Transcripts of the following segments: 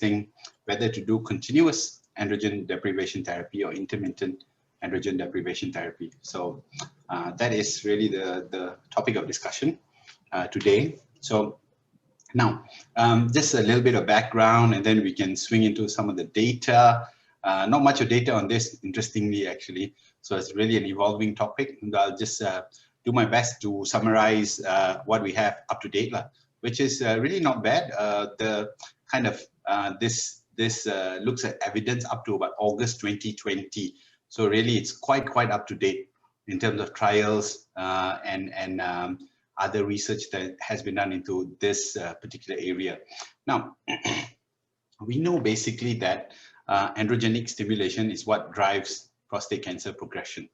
testing whether to do continuous androgen deprivation therapy or intermittent androgen deprivation therapy. So that is really the topic of discussion today. So now, just a little bit of background, and then we can swing into some of the data. Not much of data on this, interestingly, actually. So it's really an evolving topic. And I'll just do my best to summarize what we have up to date, which is really not bad. The kind of this looks at evidence up to about August 2020. So really, it's quite up to date in terms of trials and other research that has been done into this particular area. Now, we know basically that androgenic stimulation is what drives prostate cancer progression.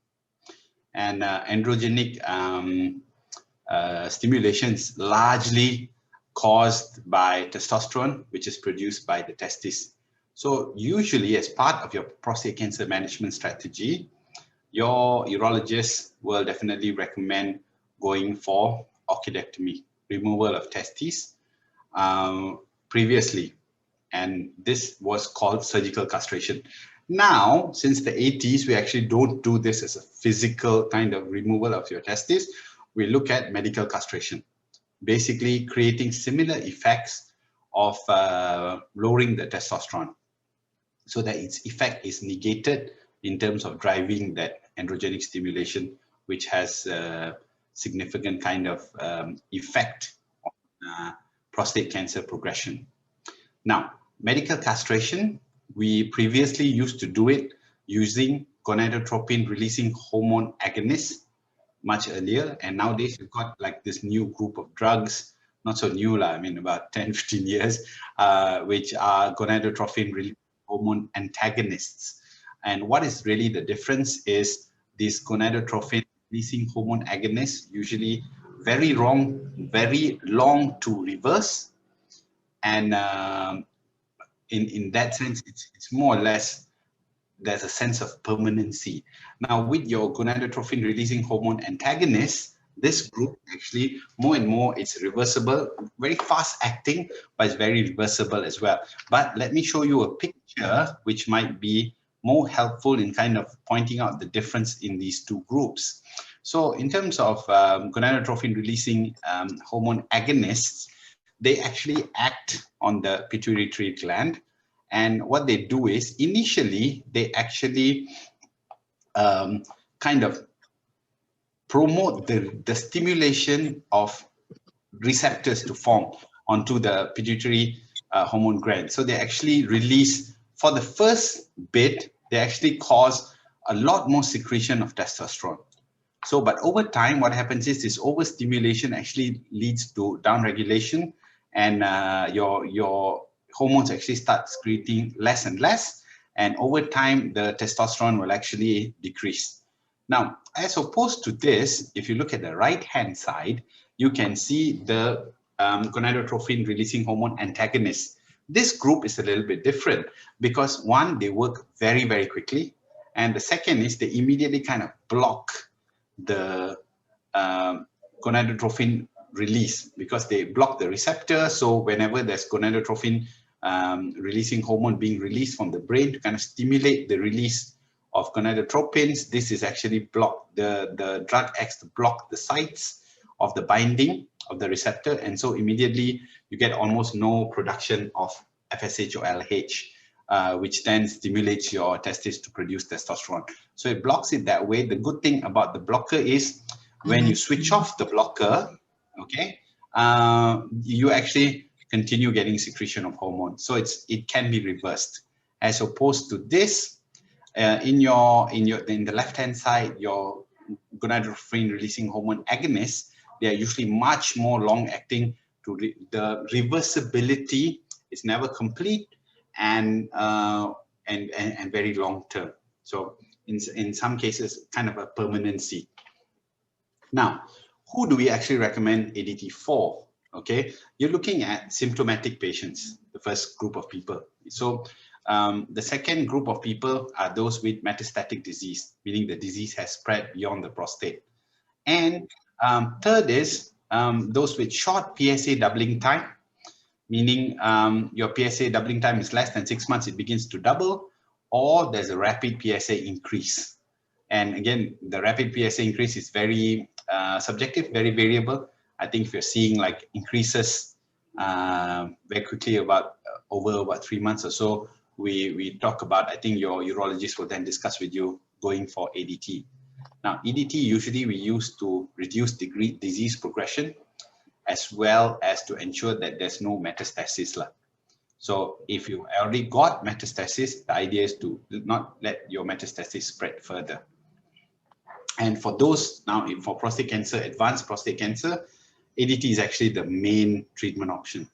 And androgenic stimulation is largely caused by testosterone, which is produced by the testes. So usually as part of your prostate cancer management strategy, your urologist will definitely recommend going for orchidectomy, removal of testes previously, and this was called surgical castration. Now, since the 80s, we actually don't do this as a physical kind of removal of your testes. We look at medical castration, basically creating similar effects of lowering the testosterone so that its effect is negated in terms of driving that androgenic stimulation, which has significant kind of effect on prostate cancer progression. Now, medical castration, we previously used to do it using gonadotropin releasing hormone agonists much earlier, and nowadays we've got like this new group of drugs, not so new, I mean about 10-15 years, which are gonadotropin releasing hormone antagonists. And what is really the difference is these gonadotropin releasing hormone agonists usually very long to reverse, and in that sense it's more or less there's a sense of permanency. Now with your gonadotropin releasing hormone antagonists, this group actually more and more it's reversible, very fast acting, but it's very reversible as well. But let me show you a picture which might be more helpful in kind of pointing out the difference in these two groups. So in terms of gonadotropin releasing hormone agonists, they actually act on the pituitary gland. And what they do is initially they actually kind of promote the stimulation of receptors to form onto the pituitary hormone gland. So they actually release, for the first bit, they actually cause a lot more secretion of testosterone. So, but over time, what happens is this overstimulation actually leads to downregulation, and your hormones actually start secreting less and less, and over time, the testosterone will actually decrease. Now, as opposed to this, if you look at the right-hand side, you can see the gonadotropin releasing hormone antagonists. This group is a little bit different because one, they work very quickly, and the second is they immediately kind of block the gonadotropin release because they block the receptor. So whenever there's gonadotropin releasing hormone being released from the brain to kind of stimulate the release of gonadotropins, this is actually blocked. The drug acts to block the sites of the binding of the receptor, and so immediately you get almost no production of FSH or LH, which then stimulates your testes to produce testosterone. So it blocks it that way. The good thing about the blocker is when you switch off the blocker, okay, you actually continue getting secretion of hormone. So it can be reversed, as opposed to this. In the left-hand side, your gonadotropin releasing hormone agonists, they are usually much more long-acting. The reversibility is never complete and very long-term. So in some cases, kind of a permanency. Now, who do we actually recommend ADT for? Okay, you're looking at symptomatic patients, the first group of people. So the second group of people are those with metastatic disease, meaning the disease has spread beyond the prostate. And third is those with short PSA doubling time, meaning your PSA doubling time is less than 6 months, it begins to double, or there's a rapid PSA increase. And again, the rapid PSA increase is very subjective, very variable. I think if you're seeing like increases very quickly over about 3 months or so, we talk about, I think your urologist will then discuss with you going for ADT. Now, ADT usually we use to reduce disease progression, as well as to ensure that there's no metastasis. So if you already got metastasis, the idea is to not let your metastasis spread further. And for those now, for prostate cancer, advanced prostate cancer, ADT is actually the main treatment option.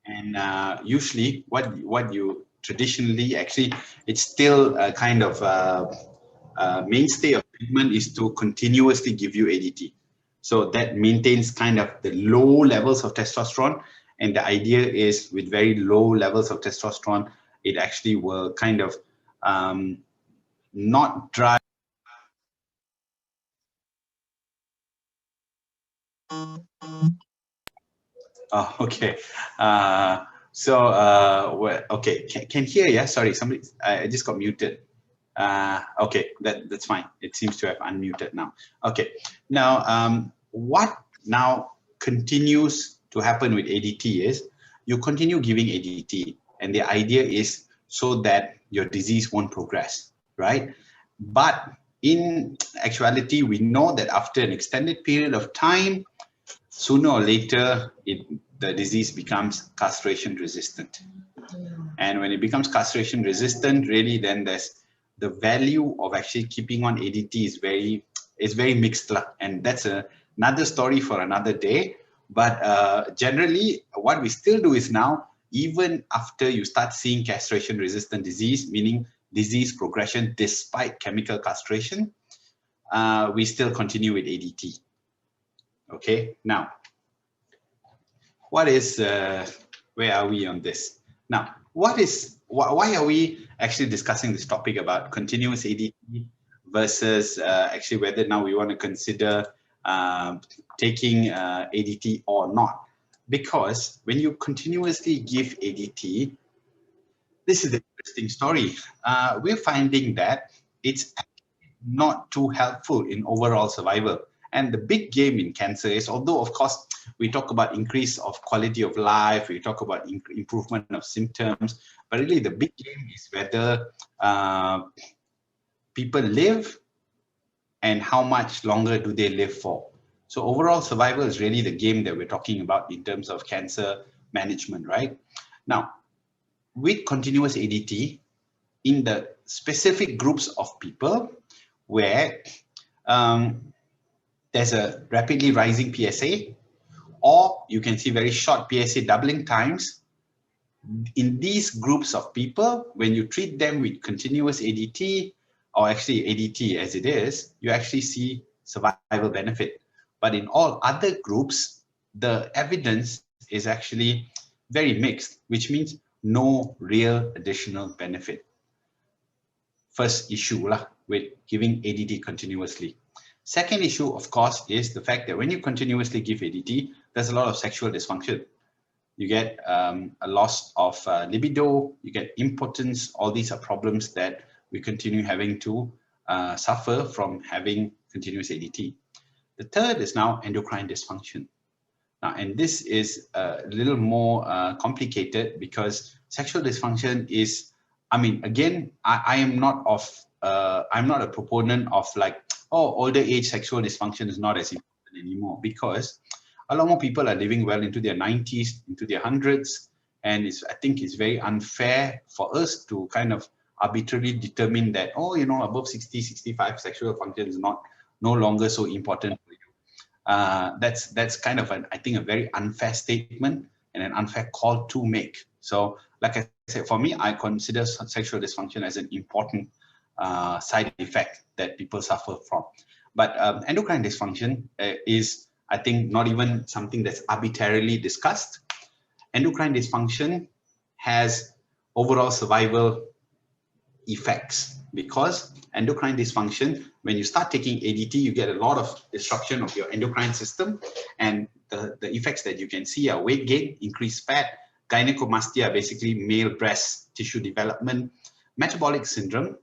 And usually what you traditionally, actually, it's still a kind of mainstay of treatment is to continuously give you ADT. So that maintains kind of the low levels of testosterone. And the idea is with very low levels of testosterone, it actually will kind of not drive. Oh, okay. Okay, can hear, yeah? Sorry, somebody, I just got muted. Okay, that's fine. It seems to have unmuted now. Okay, now what now continues to happen with ADT is you continue giving ADT, and the idea is so that your disease won't progress, right? But in actuality, we know that after an extended period of time, sooner or later, the disease becomes castration resistant. And when it becomes castration resistant, really then there's the value of actually keeping on ADT is very mixed, and that's another story for another day. But generally, what we still do is now, even after you start seeing castration resistant disease, meaning disease progression despite chemical castration, we still continue with ADT. Okay, now, what is, where are we on this? Now, why are we actually discussing this topic about continuous ADT versus actually whether now we want to consider taking ADT or not? Because when you continuously give ADT, this is the interesting story. We're finding that it's not too helpful in overall survival. And the big game in cancer is, although of course we talk about increase of quality of life, we talk about improvement of symptoms, but really the big game is whether people live and how much longer do they live for. So overall survival is really the game that we're talking about in terms of cancer management, right? Now, with continuous ADT, in the specific groups of people where there's a rapidly rising PSA, or you can see very short PSA doubling times, in these groups of people, when you treat them with continuous ADT, or actually ADT as it is, you actually see survival benefit. But in all other groups, the evidence is actually very mixed, which means no real additional benefit. First issue with giving ADT continuously. Second issue, of course, is the fact that when you continuously give ADT, there's a lot of sexual dysfunction. You get a loss of libido, you get impotence. All these are problems that we continue having to suffer from having continuous ADT. The third is now endocrine dysfunction. Now, and this is a little more complicated because sexual dysfunction is, I mean, again, I am not I'm not a proponent of like, oh, older age sexual dysfunction is not as important anymore, because a lot more people are living well into their 90s, into their 100s. And I think it's very unfair for us to kind of arbitrarily determine that, oh, you know, above 60, 65, sexual function is no longer so important for you. That's kind of, I think, a very unfair statement and an unfair call to make. So like I said, for me, I consider sexual dysfunction as an important side effect that people suffer from. But endocrine dysfunction is, I think, not even something that's arbitrarily discussed. Endocrine dysfunction has overall survival effects because endocrine dysfunction, when you start taking ADT, you get a lot of disruption of your endocrine system, and the effects that you can see are weight gain, increased fat, gynecomastia, basically male breast tissue development, metabolic syndrome,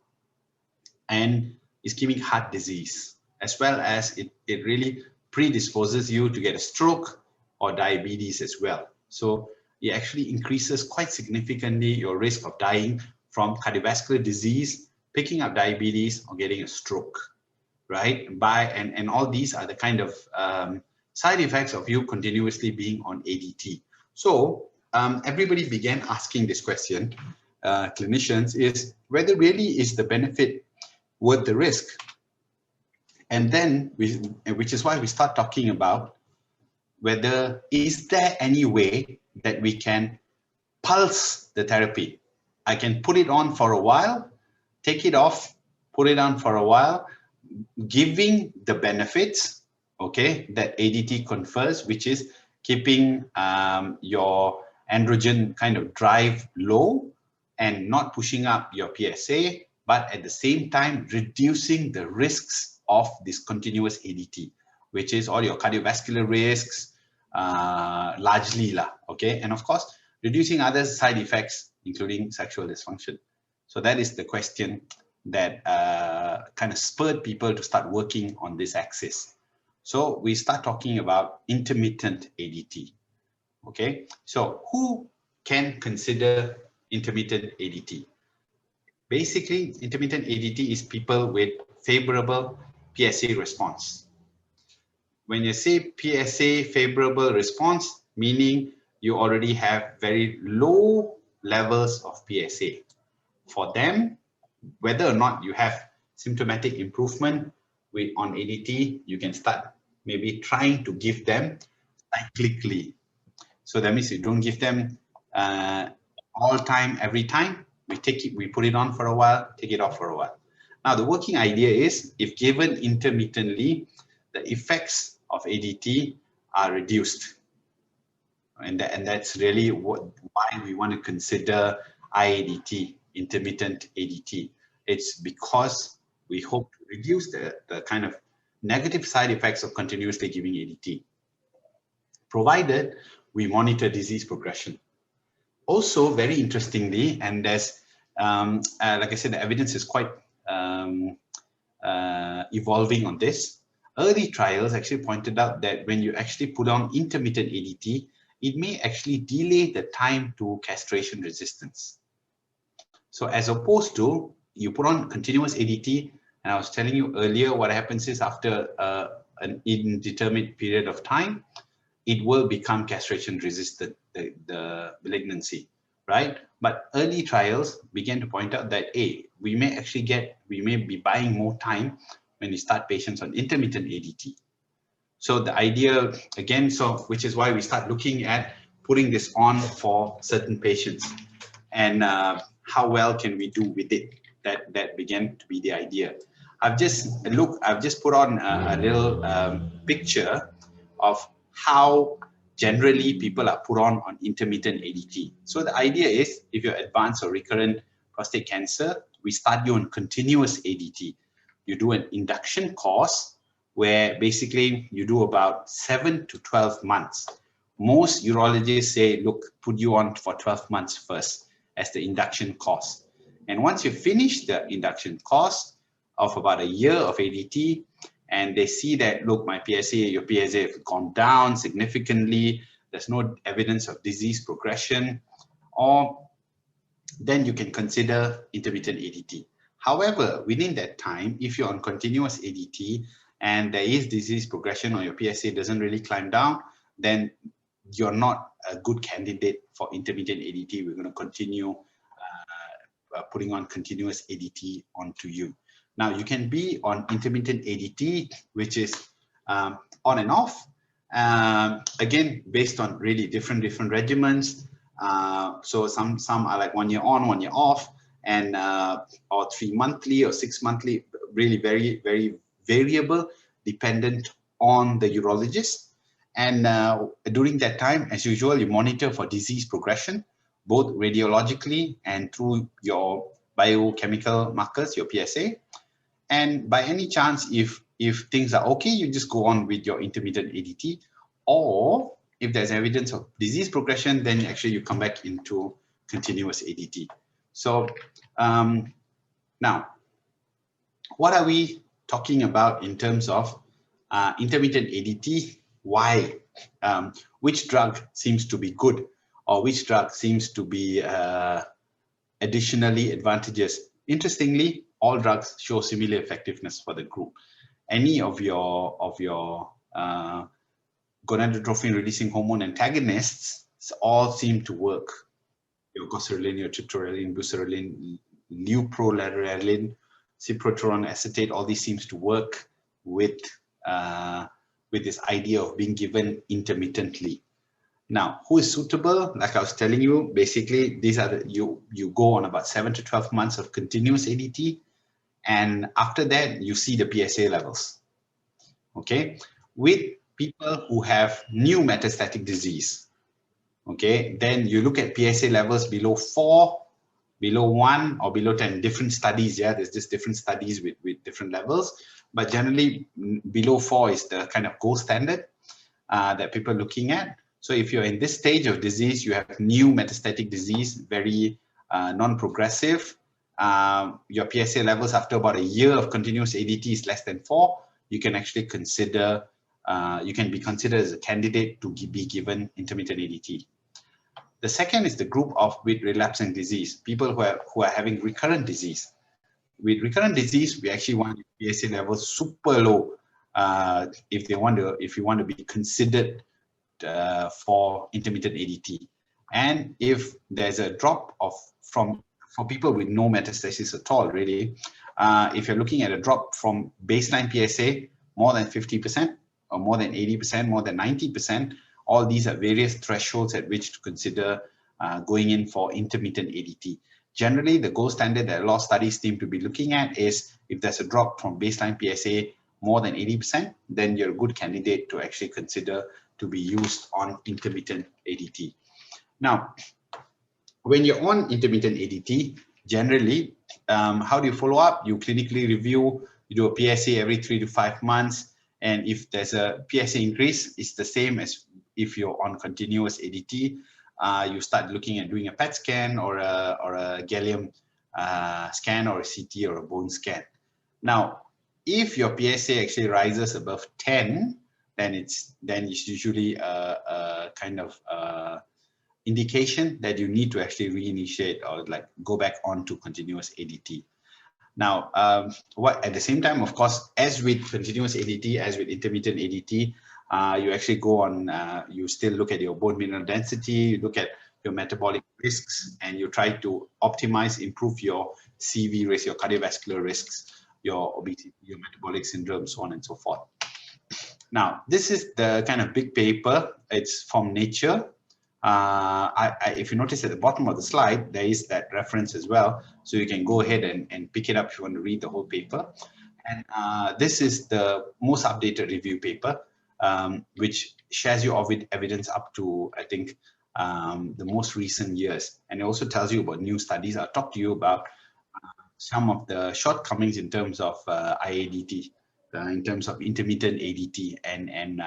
and ischemic heart disease, as well as it really predisposes you to get a stroke or diabetes as well. So it actually increases quite significantly your risk of dying from cardiovascular disease, picking up diabetes, or getting a stroke, right? And all these are the kind of side effects of you continuously being on ADT. So everybody began asking this question, clinicians, is whether really is the benefit worth the risk? And then, which is why we start talking about whether is there any way that we can pulse the therapy. I can put it on for a while, take it off, put it on for a while, giving the benefits, okay, that ADT confers, which is keeping your androgen kind of drive low and not pushing up your PSA, but at the same time reducing the risks of this continuous ADT, which is all your cardiovascular risks, largely lah, okay, and of course reducing other side effects including sexual dysfunction. So that is the question that kind of spurred people to start working on this axis. So we start talking about intermittent ADT. Okay, so who can consider intermittent ADT? Basically, intermittent ADT is people with favorable PSA response. When you say PSA favorable response, meaning you already have very low levels of PSA. For them, whether or not you have symptomatic improvement on ADT, you can start maybe trying to give them cyclically. So that means you don't give them all time, every time. We put it on for a while, take it off for a while. Now the working idea is, if given intermittently, the effects of ADT are reduced. And that's really why we want to consider IADT, intermittent ADT. It's because we hope to reduce the kind of negative side effects of continuously giving ADT, provided we monitor disease progression. Also, very interestingly, and there's, like I said, the evidence is quite evolving on this. Early trials actually pointed out that when you actually put on intermittent ADT, it may actually delay the time to castration resistance. So as opposed to you put on continuous ADT, and I was telling you earlier, what happens is after an indeterminate period of time, it will become castration resistant, the malignancy, right? But early trials began to point out that, we may be buying more time when we start patients on intermittent ADT. So the idea, again, which is why we start looking at putting this on for certain patients, and how well can we do with it. That began to be the idea. I've just put on a little picture of how generally people are put on intermittent ADT. So the idea is, if you're advanced or recurrent prostate cancer, we start you on continuous ADT. You do an induction course where basically you do about 7 to 12 months. Most urologists say, look, put you on for 12 months first as the induction course. And once you finish the induction course of about a year of ADT, and they see that, look, your PSA have gone down significantly, there's no evidence of disease progression, then you can consider intermittent ADT. However, within that time, if you're on continuous ADT and there is disease progression or your PSA doesn't really climb down, then you're not a good candidate for intermittent ADT. We're going to continue putting on continuous ADT onto you. Now, you can be on intermittent ADT, which is on and off, again, based on really different regimens. So some are like 1 year on, 1 year off, and or 3 monthly or 6 monthly, really very, very variable, dependent on the urologist. And during that time, as usual, you monitor for disease progression, both radiologically and through your biochemical markers, your PSA. And by any chance, if things are okay, you just go on with your intermittent ADT. Or if there's evidence of disease progression, then actually you come back into continuous ADT. So now, what are we talking about in terms of intermittent ADT? Why? Which drug seems to be good, or which drug seems to be additionally advantageous? Interestingly, all drugs show similar effectiveness for the group. Any of your gonadotrophin releasing hormone antagonists all seem to work. Your goserelin, your triptorelin, buserelin, leuprolizumab, cyproterone acetate, all these seems to work with this idea of being given intermittently. Now, who is suitable? Like I was telling you, basically these are you go on about 7 to 12 months of continuous ADT, and after that you see the PSA levels. Okay, with people who have new metastatic disease, okay, then you look at PSA levels below 4, below 1, or below 10. Different studies, yeah, there's just different studies with different levels, but generally below 4 is the kind of gold standard that people are looking at. So if you're in this stage of disease, you have new metastatic disease, very non-progressive, your PSA levels after about a year of continuous ADT is less than 4, you can actually consider, you can be considered as a candidate to be given intermittent ADT. The second is the group of with relapsing disease, people who are having recurrent disease. With recurrent disease, we actually want PSA levels super low if you want to be considered for intermittent ADT. And if there's a drop for people with no metastasis at all, really, if you're looking at a drop from baseline PSA more than 50% or more than 80%, more than 90%, all these are various thresholds at which to consider going in for intermittent ADT. Generally, the gold standard that a lot of studies seem to be looking at is if there's a drop from baseline PSA more than 80%, then you're a good candidate to actually consider to be used on intermittent ADT. Now, when you're on intermittent ADT, generally, how do you follow up? You clinically review, you do a PSA every 3 to 5 months, and if there's a PSA increase, it's the same as if you're on continuous ADT. You start looking at doing a PET scan or a gallium scan or a CT or a bone scan. Now, if your PSA actually rises above 10, then it's usually a kind of indication that you need to actually reinitiate or like go back on to continuous ADT. Now, at the same time, of course, as with continuous ADT, as with intermittent ADT, you actually go on, you still look at your bone mineral density, you look at your metabolic risks, and you try to optimize, improve your CV risk, your cardiovascular risks, your obesity, your metabolic syndrome, so on and so forth. Now, this is the kind of big paper. It's from Nature. If you notice at the bottom of the slide, there is that reference as well. So you can go ahead and pick it up if you want to read the whole paper. And this is the most updated review paper, which shares you with evidence up to, I think, the most recent years. And it also tells you about new studies. I'll talk to you about some of the shortcomings in terms of IADT, in terms of intermittent ADT, and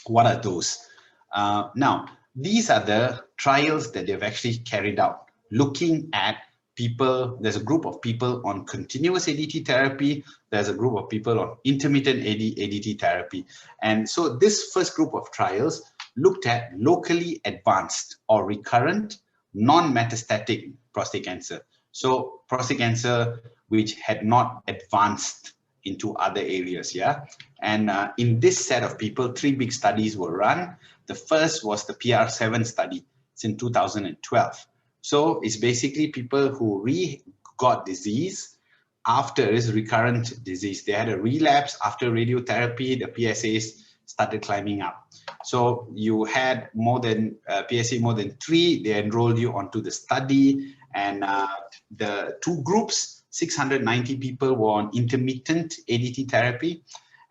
what are those. Now, these are the trials that they've actually carried out, looking at people. There's a group of people on continuous ADT therapy. There's a group of people on intermittent ADT therapy. And so this first group of trials looked at locally advanced or recurrent non-metastatic prostate cancer. So prostate cancer which had not advanced into other areas, yeah. And in this set of people, 3 big studies were run. The first was the PR7 study. It's in 2012. So it's basically people who got disease after this recurrent disease. They had a relapse after radiotherapy. The PSAs started climbing up. So you had more than PSA more than 3. They enrolled you onto the study, and the 2 groups, 690 people were on intermittent ADT therapy,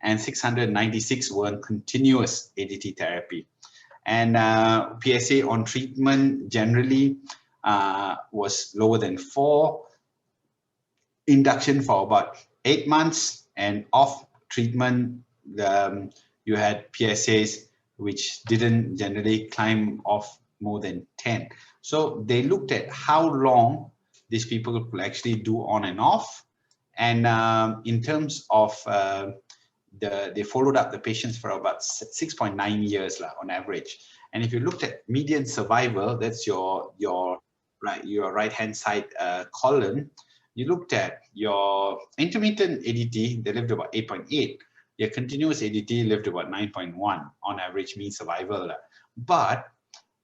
and 696 were on continuous ADT therapy. And PSA on treatment generally was lower than 4. Induction for about 8 months, and off treatment, you had PSAs which didn't generally climb off more than 10. So they looked at how long these people could actually do on and off. And in terms of they followed up the patients for about 6.9 years on average. And if you looked at median survival, that's your right hand side column. You looked at your intermittent ADT, they lived about 8.8. Your continuous ADT lived about 9.1 on average mean survival. But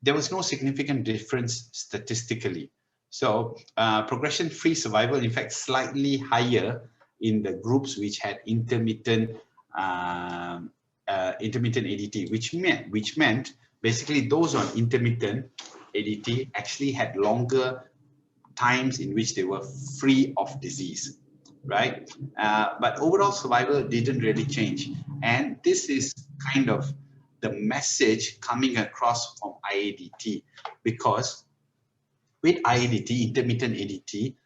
there was no significant difference statistically. So progression-free survival, in fact, slightly higher in the groups which had intermittent ADT, which meant basically those on intermittent ADT actually had longer times in which they were free of disease, right? But overall survival didn't really change. And this is kind of the message coming across from IADT, because with IADT, intermittent ADT,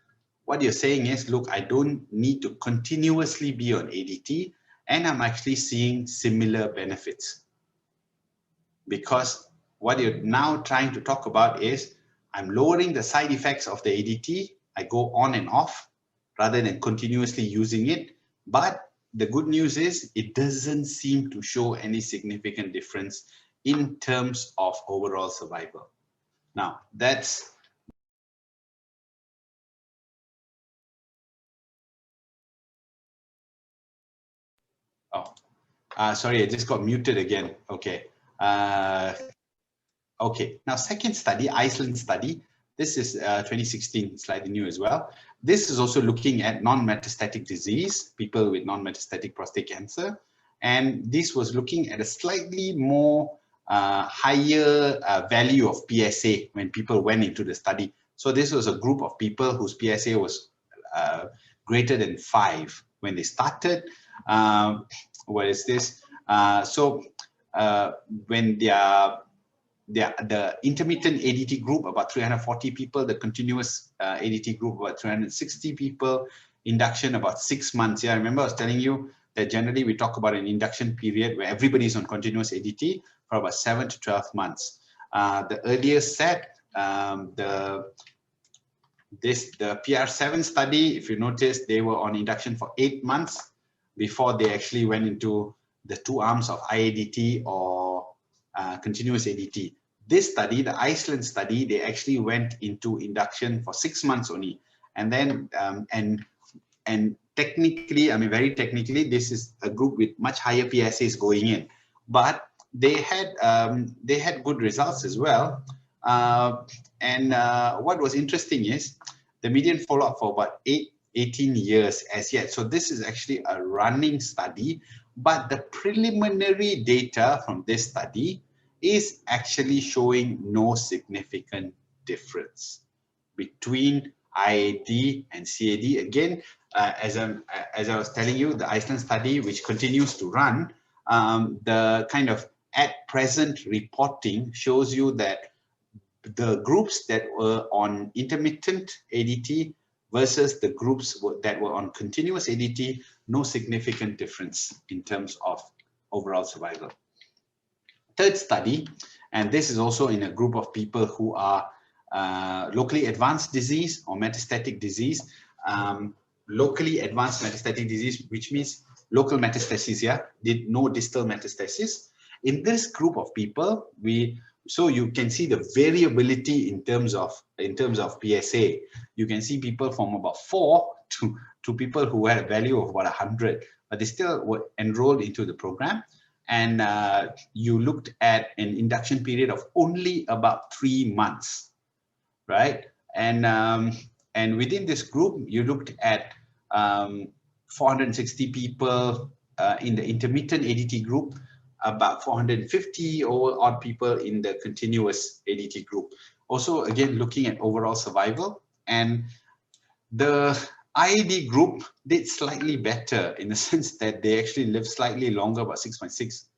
what you're saying is, look, I don't need to continuously be on ADT, and I'm actually seeing similar benefits. Because what you're now trying to talk about is, I'm lowering the side effects of the ADT. I go on and off rather than continuously using it. But the good news is it doesn't seem to show any significant difference in terms of overall survival. Now, that's sorry, I just got muted again. Okay. Okay, now second study, Iceland study. This is 2016, slightly new as well. This is also looking at non-metastatic disease, people with non-metastatic prostate cancer. And this was looking at a slightly more higher value of PSA when people went into the study. So this was a group of people whose PSA was greater than 5 when they started. What is this? When the intermittent ADT group, about 340 people, the continuous ADT group, about 360 people, induction about 6 months. Yeah, I remember I was telling you that generally we talk about an induction period where everybody is on continuous ADT for about 7 to 12 months. The earliest set, the PR7 study, if you notice, they were on induction for 8 months before they actually went into the 2 arms of IADT or continuous ADT. This study, the Iceland study, they actually went into induction for 6 months only. And then, and technically, I mean, very technically, this is a group with much higher PSAs going in, but they had good results as well. What was interesting is the median follow-up for about 18 years as yet. So this is actually a running study, but the preliminary data from this study is actually showing no significant difference between IAD and CAD. Again, as I was telling you, the Iceland study, which continues to run, the kind of at present reporting shows you that the groups that were on intermittent ADT versus the groups that were on continuous ADT, no significant difference in terms of overall survival. Third study, and this is also in a group of people who are locally advanced disease or metastatic disease. Locally advanced metastatic disease, which means local metastasis, yeah, did no distal metastasis. In this group of people, so you can see the variability in terms of PSA. You can see people from about 4 to people who had a value of about 100, but they still were enrolled into the program. And you looked at an induction period of only about 3 months, right? And within this group, you looked at 460 people in the intermittent ADT group, about 450 or odd people in the continuous ADT group. Also, again, looking at overall survival, and the IAD group did slightly better in the sense that they actually lived slightly longer, about 6.6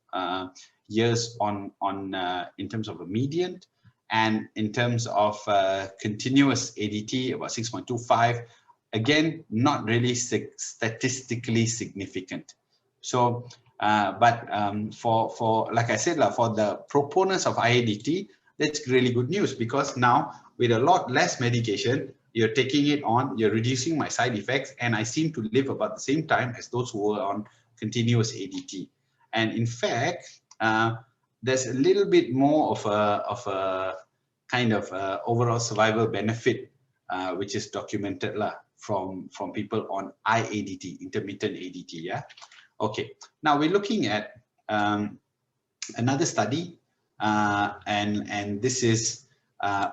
years in terms of a median, and in terms of continuous ADT, about 6.25. Again, not really statistically significant. So But for like I said, for the proponents of IADT, that's really good news, because now with a lot less medication, you're taking it on, you're reducing my side effects, and I seem to live about the same time as those who were on continuous ADT. And in fact, there's a little bit more of a kind of overall survival benefit, which is documented from people on IADT, intermittent ADT. Yeah. Okay. Now we're looking at another study, and this is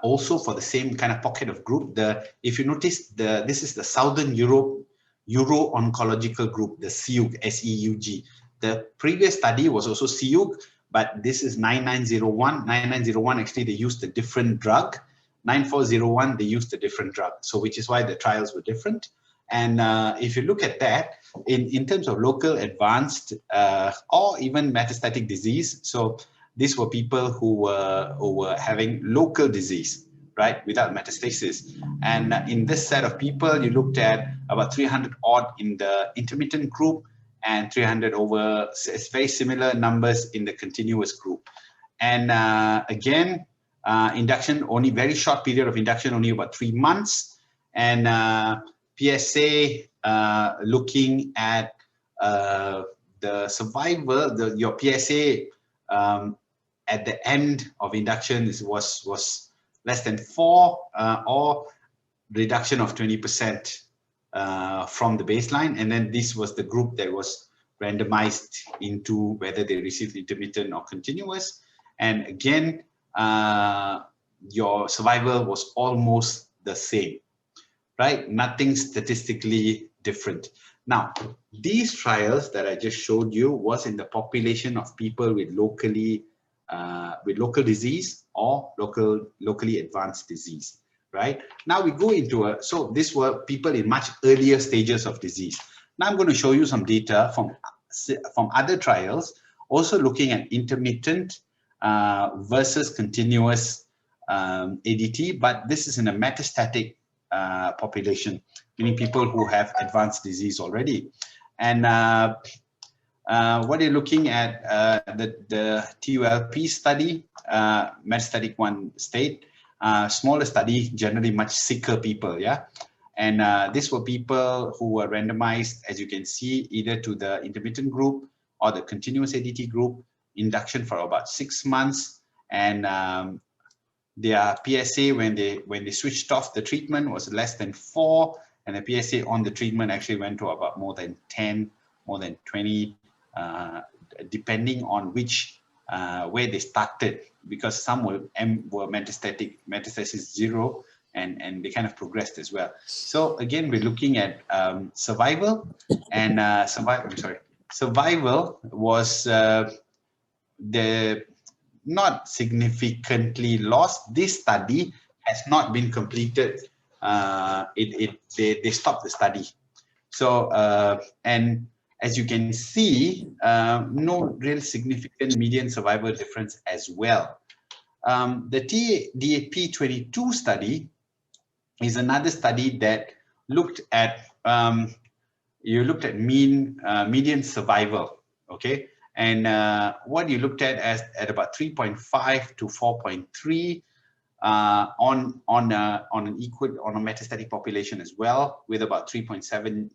also for the same kind of pocket of group. If you notice, this is the Southern Europe Uro-Oncological Group, the SEUG, SEUG. The previous study was also SEUG, but this is 9901. 9901, actually, they used a different drug. 9401, they used a different drug. So which is why the trials were different. And if you look at that, in terms of local advanced or even metastatic disease, so these were people who were having local disease, right, without metastasis. And in this set of people, you looked at about 300 odd in the intermittent group and 300 over, it's very similar numbers in the continuous group. And again, induction, only very short period of induction, only about 3 months. And PSA, looking at the survival, your PSA at the end of induction was less than 4, or reduction of 20% from the baseline. And then this was the group that was randomized into whether they received intermittent or continuous. And again, your survival was almost the same, right? Nothing statistically different. Now, these trials that I just showed you was in the population of people with local disease or locally advanced disease, right? Now we go into so these were people in much earlier stages of disease. Now I'm going to show you some data from other trials, also looking at intermittent versus continuous ADT, but this is in a metastatic population, meaning people who have advanced disease already. And what you're looking at, the TULP study, metastatic one state, smaller study, generally much sicker people, yeah. And these were people who were randomized, as you can see, either to the intermittent group or the continuous ADT group, induction for about 6 months, and their PSA when they switched off the treatment was less than 4, and the PSA on the treatment actually went to about more than 10, more than 20, depending on which where they started, because some were metastatic, metastasis 0, and they kind of progressed as well. So again, we're looking at survival, and survival was not significantly lost. This study has not been completed. They stopped the study. So and as you can see, no real significant median survival difference as well. The DAP22 study is another study that looked at median survival, okay? And what you looked at about 3.5 to 4.3 on a metastatic population as well, with about 3.7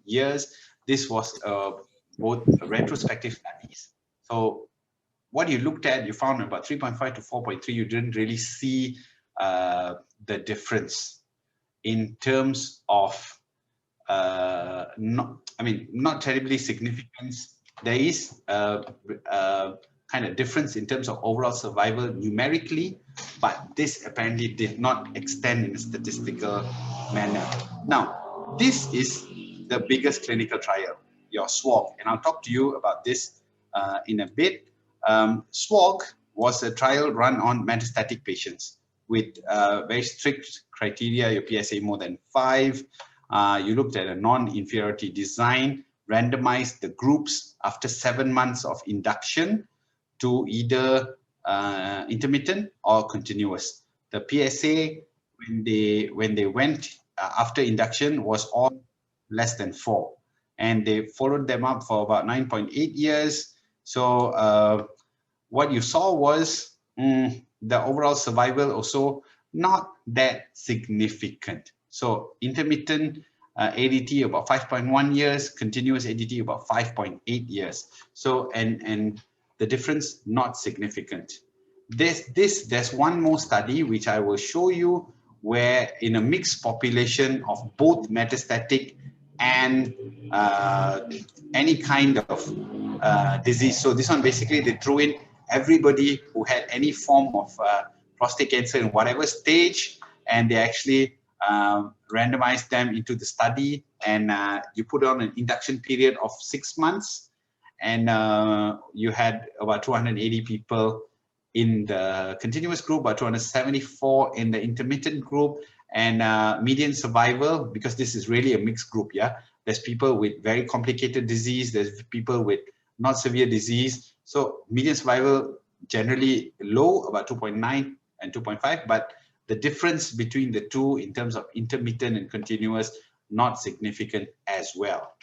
years. This was both retrospective studies. So what you looked at, you found about 3.5 to 4.3. You didn't really see the difference in terms of not terribly significant. There is kind of difference in terms of overall survival numerically, but this apparently did not extend in a statistical manner. Now, this is the biggest clinical trial, your SWOG, and I'll talk to you about this in a bit. SWOG was a trial run on metastatic patients with very strict criteria, your PSA more than 5. You looked at a non-inferiority design, randomized the groups after 7 months of induction to either intermittent or continuous. The PSA when they went after induction was all less than 4, and they followed them up for about 9.8 years. So what you saw was the overall survival also not that significant. So intermittent ADT about 5.1 years, continuous ADT about 5.8 years. So and the difference not significant. There's one more study which I will show you, where in a mixed population of both metastatic and any kind of disease. So this one basically they threw in everybody who had any form of prostate cancer in whatever stage, and they actually randomized them into the study, and you put on an induction period of 6 months, and you had about 280 people in the continuous group, about 274 in the intermittent group, and median survival, because this is really a mixed group, yeah, there's people with very complicated disease, there's people with not severe disease, so median survival generally low, about 2.9 and 2.5, but the difference between the two in terms of intermittent and continuous, not significant as well.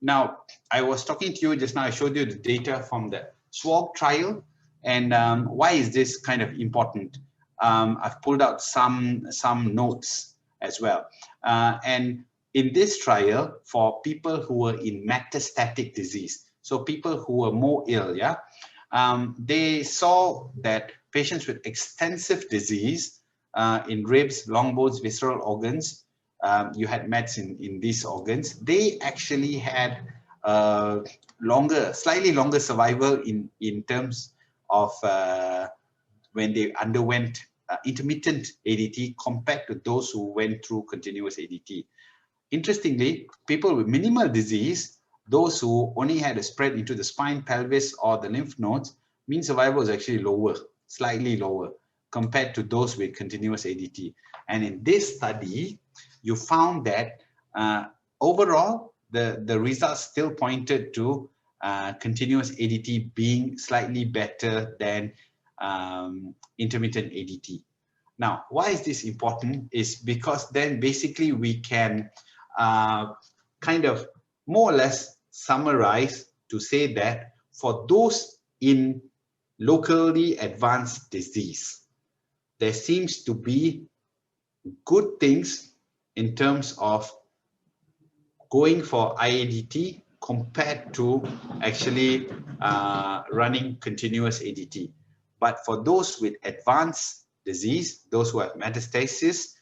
Now, I was talking to you just now, I showed you the data from the SWOG trial, and why is this kind of important? I've pulled out some notes as well. And in this trial, for people who were in metastatic disease, so people who were more ill, yeah, they saw that patients with extensive disease in ribs, long bones, visceral organs, you had mets in these organs, they actually had slightly longer survival in terms of when they underwent intermittent ADT compared to those who went through continuous ADT. Interestingly, people with minimal disease, those who only had a spread into the spine, pelvis, or the lymph nodes, mean survival is actually lower, slightly lower, compared to those with continuous ADT. And in this study, you found that overall, the results still pointed to continuous ADT being slightly better than intermittent ADT. Now, why is this important? Is because then basically we can kind of more or less summarize to say that for those in locally advanced disease, there seems to be good things in terms of going for IADT compared to actually running continuous ADT. But for those with advanced disease, those who have metastasis,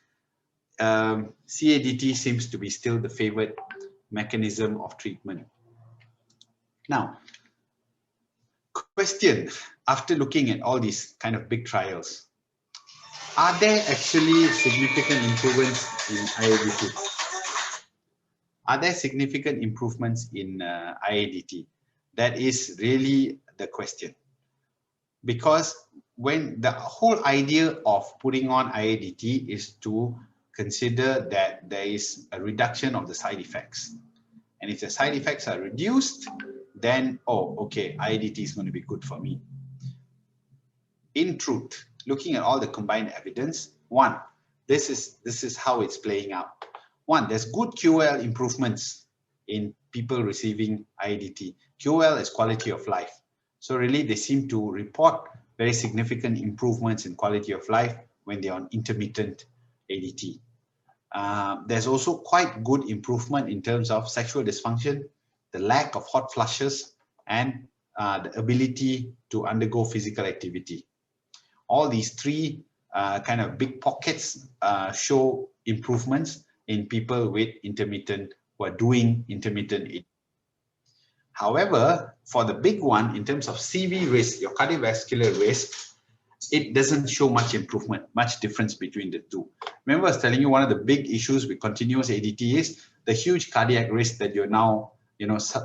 CADT seems to be still the favored mechanism of treatment. Now, question, after looking at all these kind of big trials, are there actually significant improvements in IADT? Are there significant improvements in IADT? That is really the question. Because when the whole idea of putting on IADT is to consider that there is a reduction of the side effects. And if the side effects are reduced, then, oh, okay, IADT is going to be good for me. In truth, looking at all the combined evidence, one, this is how it's playing out. One, there's good QOL improvements in people receiving IADT. QOL is quality of life. So really, they seem to report very significant improvements in quality of life when they're on intermittent ADT. There's also quite good improvement in terms of sexual dysfunction, the lack of hot flushes, and the ability to undergo physical activity. All these three kind of big pockets show improvements in people with intermittent, who are doing intermittent ADT. However, for the big one, in terms of CV risk, your cardiovascular risk, it doesn't show much improvement, much difference between the two. Remember I was telling you one of the big issues with continuous ADT is the huge cardiac risk that you're now,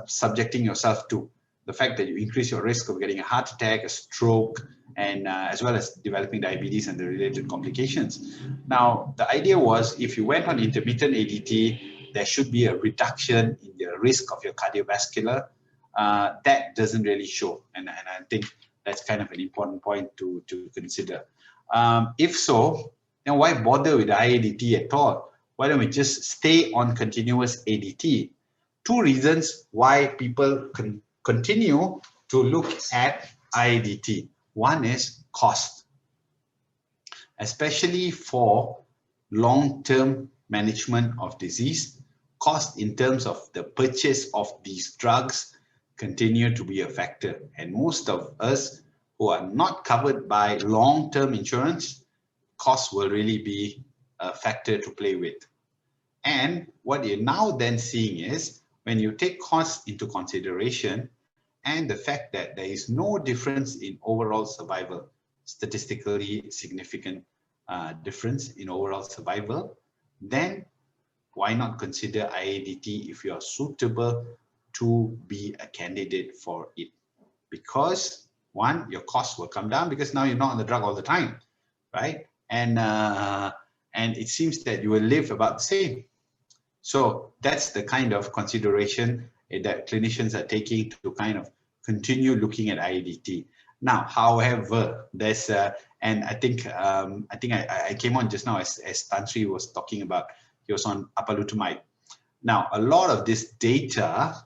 subjecting yourself to. The fact that you increase your risk of getting a heart attack, a stroke, and as well as developing diabetes and the related complications. Now, the idea was if you went on intermittent ADT, there should be a reduction in the risk of your cardiovascular. That doesn't really show, and I think that's kind of an important point to consider. If so, then why bother with IADT at all? Why don't we just stay on continuous ADT? two reasons why people can continue to look at IADT. One is cost, especially for long-term management of disease. Cost in terms of the purchase of these drugs continue to be a factor. And most of us who are not covered by long-term insurance, cost will really be a factor to play with. And what you're now then seeing is when you take cost into consideration and the fact that there is no difference in overall survival, statistically significant difference in overall survival, then why not consider IADT if you are suitable to be a candidate for it? Because one, your costs will come down because now you're not on the drug all the time, right? And it seems that you will live about the same. So that's the kind of consideration that clinicians are taking to kind of continue looking at IADT. Now, however, there's and I think I came on just now as Tan Sri was talking about. He was on apalutamide. Now, a lot of this data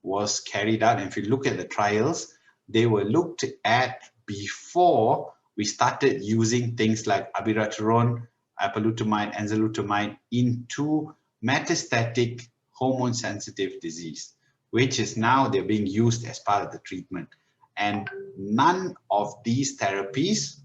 was carried out, and if you look at the trials, they were looked at before we started using things like abiraterone, apalutamide, enzalutamide into metastatic hormone-sensitive disease, which is now they're being used as part of the treatment. And none of these therapies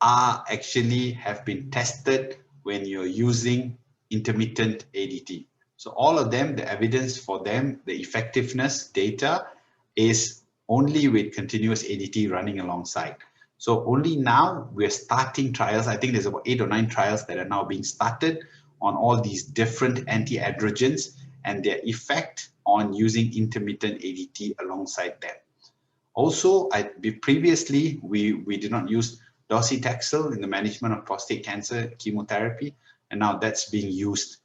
are actually have been tested when you're using intermittent ADT. So all of them, the evidence for them, the effectiveness data is only with continuous ADT running alongside. So only now we're starting trials. I think there's about 8 or 9 trials that are now being started on all these different anti-androgens and their effect on using intermittent ADT alongside them. Also, previously, we did not use docetaxel in the management of prostate cancer chemotherapy, and now that's being used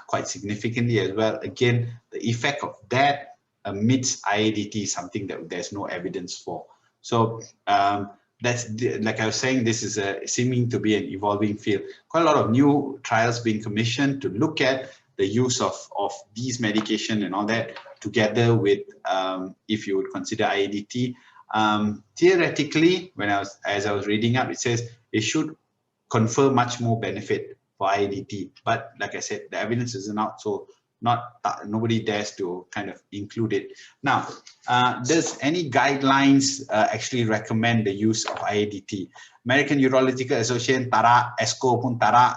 quite significantly as well. Again, the effect of that amidst IADT is something that there's no evidence for. So that's, like I was saying, this is seeming to be an evolving field. Quite a lot of new trials being commissioned to look at the use of these medication and all that together with, if you would consider IADT. Theoretically, as I was reading up, it says it should confer much more benefit for IADT. But like I said, the evidence isn't out, so nobody dares to kind of include it. Now, does any guidelines actually recommend the use of IADT? American Urological Association, TARA, ESCO pun TARA,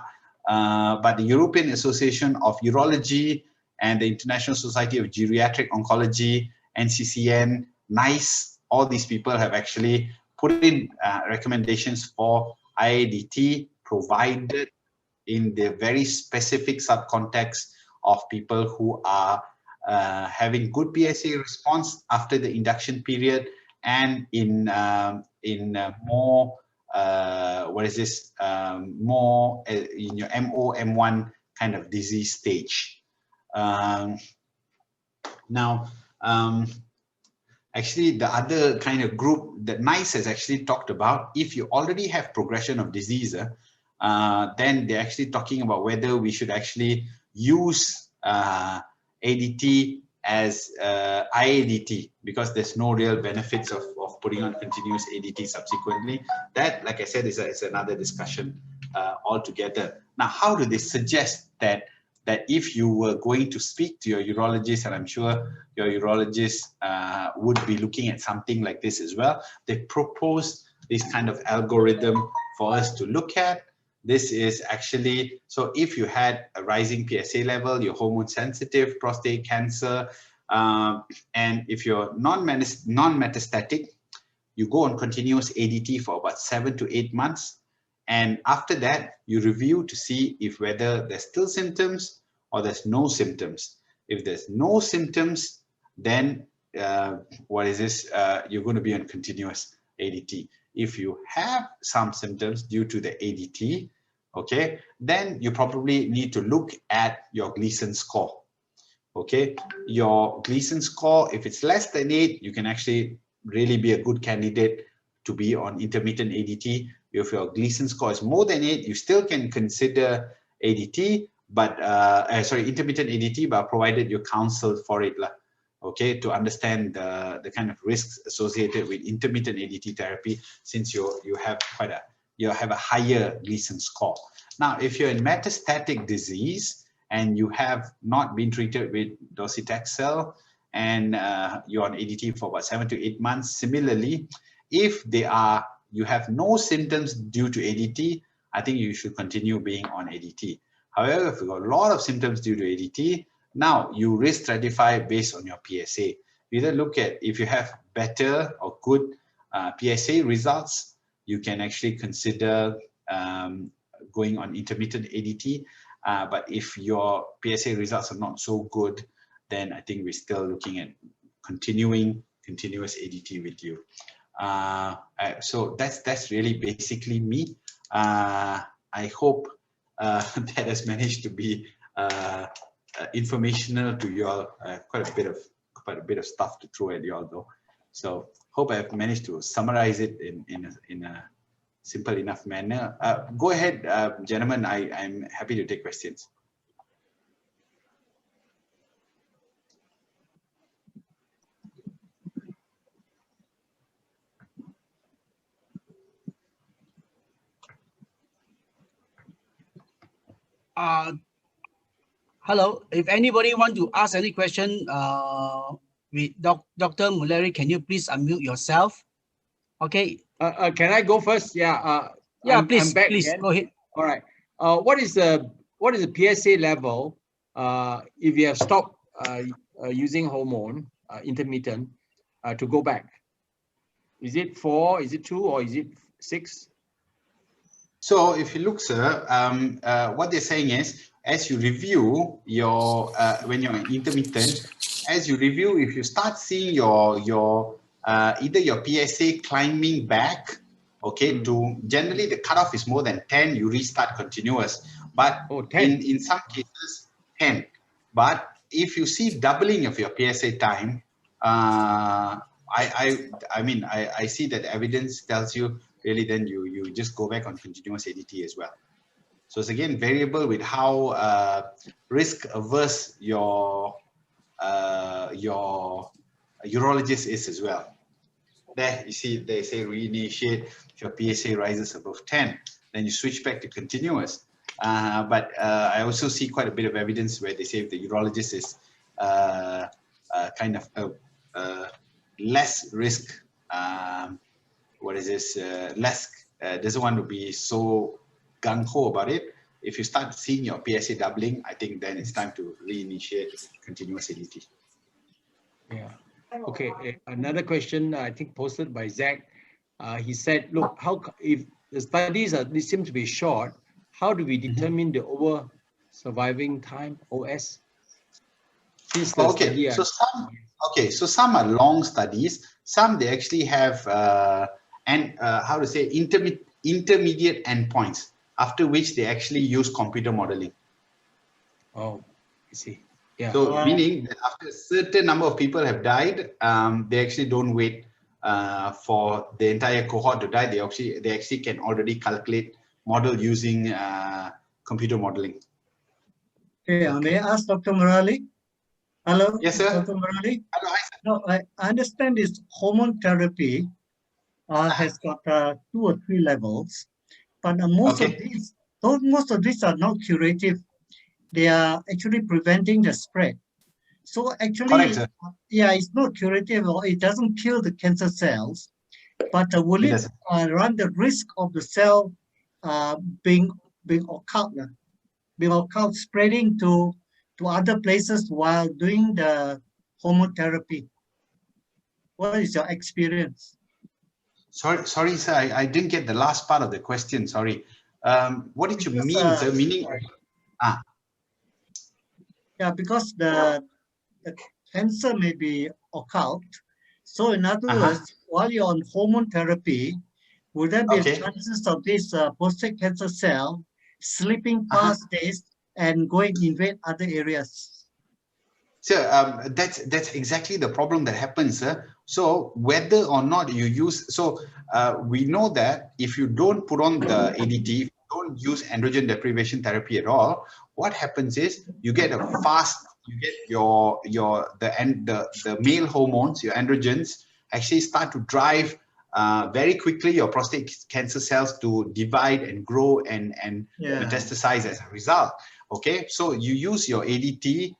but the European Association of Urology and the International Society of Geriatric Oncology, NCCN, NICE, all these people have actually put in recommendations for IADT provided in the very specific subcontext of people who are having good PSA response after the induction period and in more more in your MO, M1 kind of disease stage. Now, actually, the other kind of group that NICE has actually talked about, if you already have progression of disease, then they're actually talking about whether we should actually use ADT as IADT, because there's no real benefits of putting on continuous ADT subsequently. That, like I said, is another discussion altogether. Now, how do they suggest that if you were going to speak to your urologist, and I'm sure your urologist would be looking at something like this as well, they propose this kind of algorithm for us to look at. This is actually, so if you had a rising PSA level, you're hormone sensitive, prostate cancer, and if you're non-metastatic, you go on continuous ADT for about 7 to 8 months. And after that, you review to see if whether there's still symptoms or there's no symptoms. If there's no symptoms, then you're going to be on continuous ADT. If you have some symptoms due to the ADT, okay, then you probably need to look at your Gleason score. Okay, your Gleason score, if it's less than 8, you can actually really be a good candidate to be on intermittent ADT. If your Gleason score is more than 8, you still can consider ADT, but sorry, intermittent ADT, but provided you counsel for it, okay, to understand the kind of risks associated with intermittent ADT therapy, since you have a higher Gleason score. Now, if you're in metastatic disease and you have not been treated with docetaxel and you're on ADT for about 7 to 8 months, similarly, if you have no symptoms due to ADT, I think you should continue being on ADT. However, if you've got a lot of symptoms due to ADT, now you risk stratify based on your PSA. You either look at if you have better or good PSA results, you can actually consider going on intermittent ADT. But if your PSA results are not so good, then I think we're still looking at continuous ADT with you. So that's really basically me. I hope that has managed to be informational to you all. Quite a bit of stuff to throw at you all though. So hope I've managed to summarize it in a simple enough manner. Go ahead, gentlemen. I'm happy to take questions. Hello, if anybody want to ask any question, with Dr. Murallitharan, can you please unmute yourself? Okay. Can I go first? Yeah. Yeah, please, I'm back please again. go ahead. All right. What is the PSA level if you have stopped using hormone intermittent to go back? Is it 4? Is it 2? Or is it 6? So if you look, sir, what they're saying is, as you review your when you're intermittent, as you review, if you start seeing your either your PSA climbing back, okay, to generally the cutoff is more than 10, you restart continuous. But in some cases 10. But if you see doubling of your PSA time, I mean I see that evidence tells you really then you just go back on continuous ADT as well. So it's again variable with how risk averse your urologist is as well. There you see they say reinitiate if your PSA rises above 10, then you switch back to continuous. But I also see quite a bit of evidence where they say if the urologist is kind of less risk, doesn't want to be so gung-ho about it. If you start seeing your PSA doubling, I think then it's time to reinitiate continuous ADT. Yeah. Okay. Another question I think posted by Zach. He said, look, if the studies seem to be short, how do we determine the overall surviving time, OS? Since the study so some are long studies. Some they actually have how to say intermediate endpoints, after which they actually use computer modeling. Oh, I see. Yeah. So meaning that after a certain number of people have died, they actually don't wait for the entire cohort to die. They actually can already calculate model using computer modeling. Okay, may I ask Dr. Murali? Hello, yes, sir. Dr. Murali. Hello, hi, sir. No, I understand this hormone therapy has got 2 or 3 levels, but most of these are not curative. They are actually preventing the spread. So actually, correct, yeah, it's not curative, or it doesn't kill the cancer cells, but will it run the risk of the cell being occult, spreading to other places while doing the hormone therapy? What is your experience? Sorry, sir, I didn't get the last part of the question. Sorry. What did you mean, sir? Meaning? Yeah, because the cancer may be occult. So in other words, while you're on hormone therapy, would there be chances of this prostate cancer cell slipping past this and going invade other areas? Sir, that's exactly the problem that happens, sir. So whether or not you use, we know that if you don't put on the ADT don't use androgen deprivation therapy at all, what happens is you get you get the male hormones, your androgens, actually start to drive very quickly your prostate cancer cells to divide and grow and metastasize as a result. Okay, so you use your ADT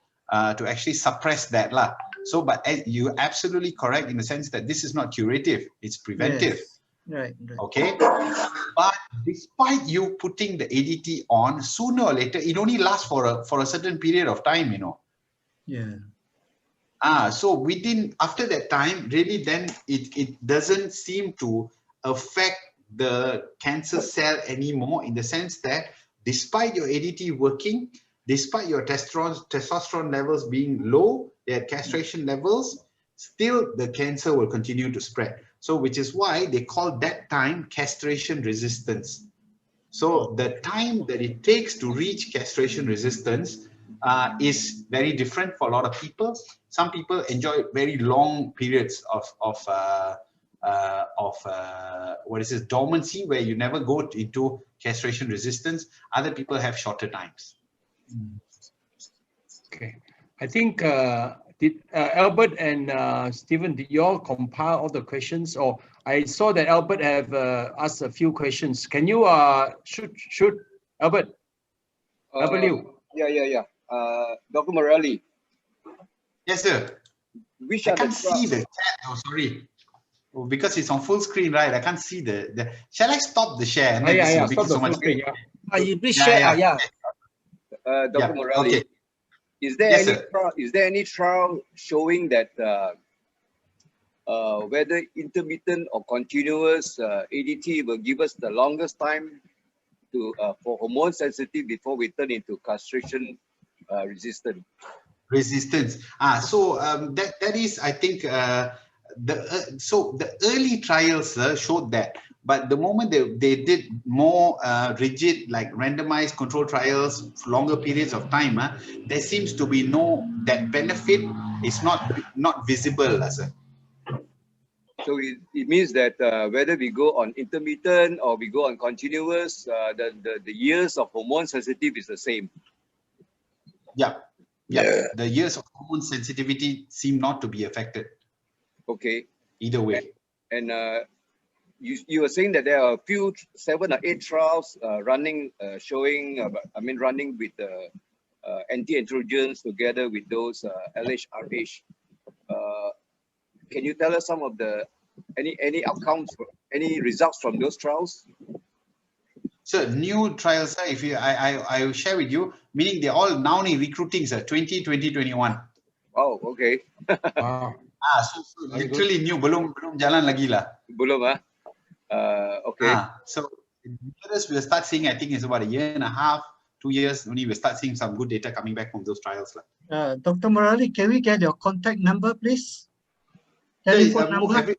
to actually suppress that lah. So, but you're absolutely correct in the sense that this is not curative; it's preventive. Yes. Right. Okay, but despite you putting the ADT on, sooner or later it only lasts for a certain period of time, you know. Yeah. So after that time, really then it doesn't seem to affect the cancer cell anymore, in the sense that despite your ADT working, despite your testosterone levels being low, their castration levels, still the cancer will continue to spread. So which is why they call that time castration resistance. So the time that it takes to reach castration resistance is very different for a lot of people. Some people enjoy very long periods of dormancy, where you never go into castration resistance. Other people have shorter times. Okay, I think did Albert and Stephen, did you all compile all the questions? Or I saw that Albert have asked a few questions. Can you shoot Albert? Albert Liu. Yeah. Dr. Murali. Yes, sir. I can't see the chat. Oh, sorry. Oh, because it's on full screen, right? I can't see the. Shall I stop the share? And yeah. Stop the full screen. Yeah. You please share. Dr. Murali. Okay. Is there any trial showing that whether intermittent or continuous ADT will give us the longest time for hormone sensitive before we turn into castration resistant? Resistance. So that is, I think, the early trials showed that, but the moment they did more rigid, like randomized control trials, longer periods of time, there seems to be that benefit is not visible, sir. So it means that whether we go on intermittent or we go on continuous, the years of hormone sensitive is the same. Yeah. The years of hormone sensitivity seem not to be affected. Okay. Either way. And you were saying that there are a few 7 or 8 trials running, running with anti-androgens together with those LHRH. Can you tell us some of any outcomes, any results from those trials? So new trials, sir, if I will share with you, meaning they're all now recruiting, sir, 2021. Oh, okay. Wow. So literally new, belum jalan lagi lah. Belum, okay. So we'll start seeing, I think it's about 1.5 years, 2 years, only we'll start seeing some good data coming back from those trials. Dr. Murali, can we get your contact number, please? Telephone number?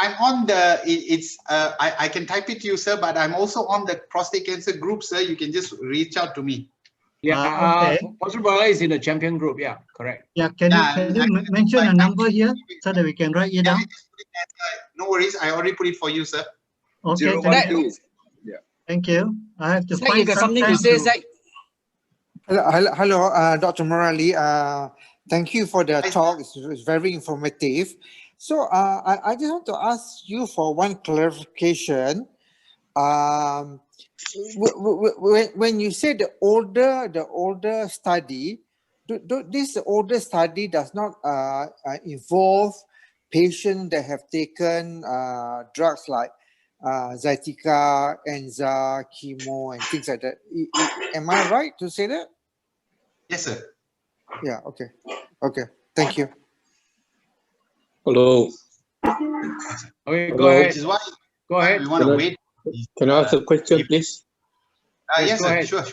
I'm on I can type it to you, sir, but I'm also on the prostate cancer group, sir. You can just reach out to me. Yeah, Dr. Murali is in the champion group. Yeah, correct. Yeah, can you mention a number here so that we can write it down? No worries, I already put it for you, sir. Okay, 012. Yeah. Thank you. I have to Zach, find you got something to say, Zach? Hello, Dr. Murali. Thank you for the talk. It's very informative. So I just want to ask you for one clarification. When you say the older study, this older study does not involve patients that have taken drugs like Zytiga, Enza, chemo, and things like that. Am I right to say that? Yes, sir. Yeah. Okay. Thank you. Hello. Okay, go ahead. Which is why Go ahead. we want to wait. Can I ask a question, please? Yes, go sir. ahead. Sure.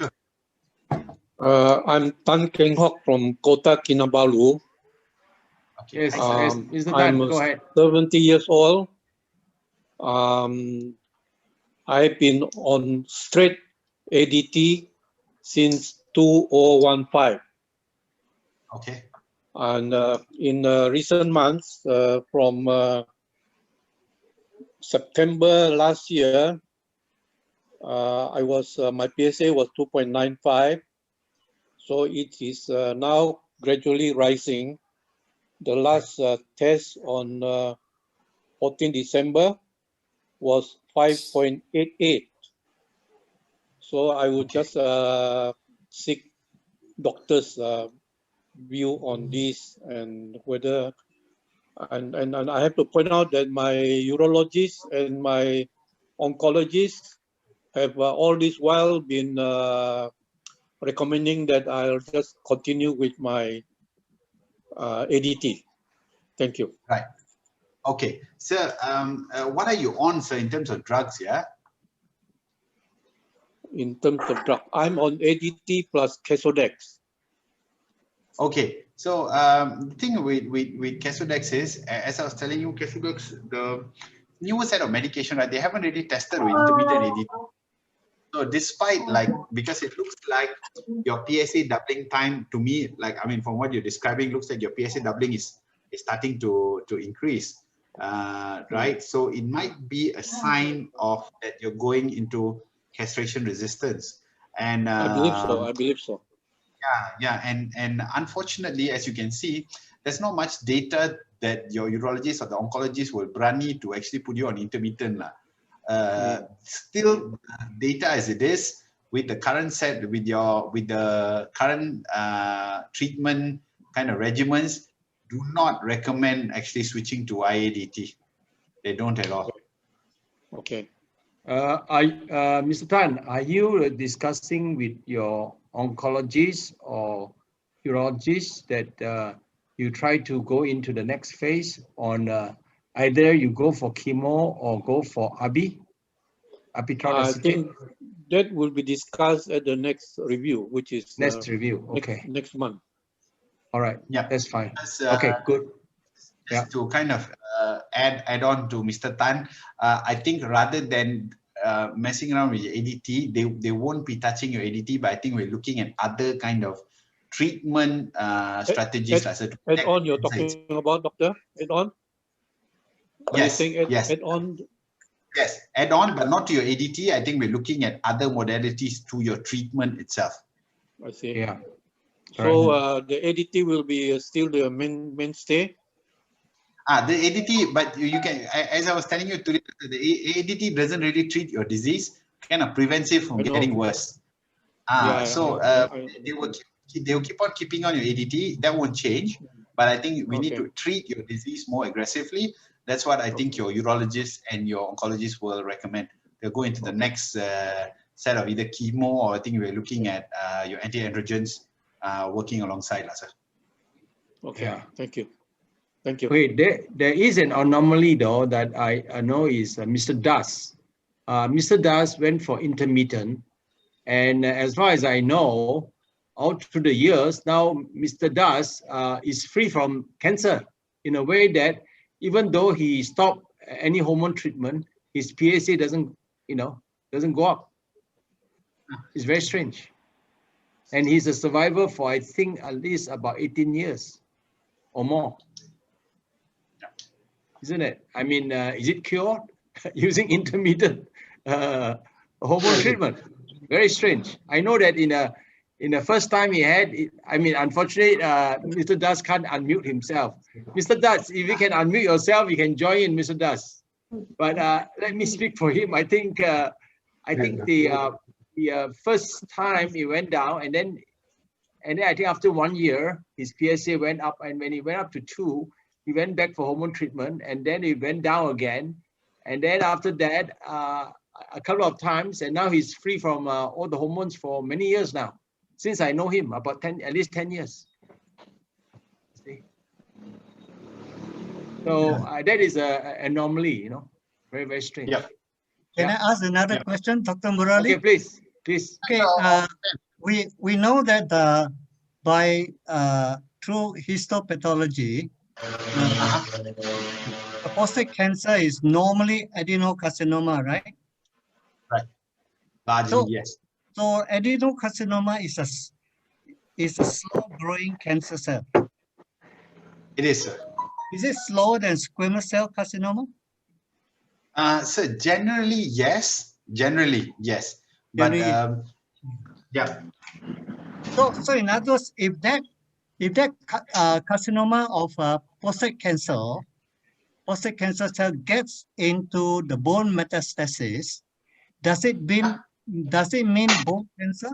I'm Tan Keng Hock from Kota Kinabalu. Yes, Mr. Tan, I'm go ahead. 70 years old. I've been on straight ADT since 2015. Okay. And in recent months, from September last year, my PSA was 2.95, so it is now gradually rising. The last test on 14 December was 5.88. So I would just seek doctors' view on this, and whether, and I have to point out that my urologist and my oncologist have all this while been recommending that I'll just continue with my ADT. Thank you. Right. Okay. Sir, what are you on, sir, in terms of drugs, yeah? In terms of drug, I'm on ADT plus Casodex. Okay. So the thing with Casodex is, as I was telling you, Casodex, the newer set of medication, right, they haven't really tested with intermittent ADT. So despite, like, because it looks like your PSA doubling time, to me, like, I mean, from what you're describing, looks like your PSA doubling is starting to increase, right? So it might be a sign of that you're going into castration resistance. And I believe so. I believe so. yeah, and unfortunately, as you can see, there's not much data that your urologist or the oncologist will brandy to actually put you on intermittent. Still, data as it is, with the current set, with the current treatment kind of regimens, do not recommend actually switching to IADT. They don't at all. Okay. Mr. Tan, are you discussing with your oncologist or urologist that you try to go into the next phase on either you go for chemo or go for ABI? I think that will be discussed at the next review, which is next review. Okay. Next month. All right. Yeah, that's fine. Okay, good. Just to kind of add on to Mr. Tan, I think rather than messing around with your ADT, they won't be touching your ADT, but I think we're looking at other kind of treatment strategies. Add on, you're talking about, doctor? Add on? Yes, yes. Add on? Yes, add on, but not to your ADT. I think we're looking at other modalities to your treatment itself. I see. Yeah. So the ADT will be still the mainstay? The ADT, but you can, as I was telling you today, the ADT doesn't really treat your disease, kind of prevents it from getting worse. They will keep on keeping on your ADT. That won't change, but I think we need to treat your disease more aggressively. That's what I think your urologist and your oncologist will recommend. They'll go into the next set of either chemo, or I think we're looking at your anti-androgens working alongside, sir. Okay, yeah. Thank you. Thank you. Wait, there is an anomaly though that I know is Mr. Das. Mr. Das went for intermittent, and as far as I know, all through the years, now Mr. Das is free from cancer in a way that even though he stopped any hormone treatment, his PSA doesn't go up. It's very strange. And he's a survivor for, I think, at least about 18 years or more. Isn't it? I mean, is it cured using intermittent hormone treatment? Very strange. I know that in the first time he had, I mean, unfortunately, Mr. Das can't unmute himself. Mr. Das, if you can unmute yourself, you can join in, Mr. Das. But let me speak for him. I think the first time he went down, and then I think after 1 year, his PSA went up, and when he went up to 2, he went back for hormone treatment, and then he went down again. And then after that, a couple of times, and now he's free from all the hormones for many years now. Since I know him, about at least 10 years. See? So that is an anomaly, very, very strange. Yeah. Can I ask another question, Dr. Murali? Okay, please. Okay, we know that by through histopathology, prostate cancer is normally adenocarcinoma, right? Right. Largely, yes. So adenocarcinoma is a slow-growing cancer cell. It is, sir. Is it slower than squamous cell carcinoma? So generally, yes. Generally, yes. But Generally, yeah. So in other words, if that carcinoma of prostate cancer cell gets into the bone metastasis, does it mean bone cancer?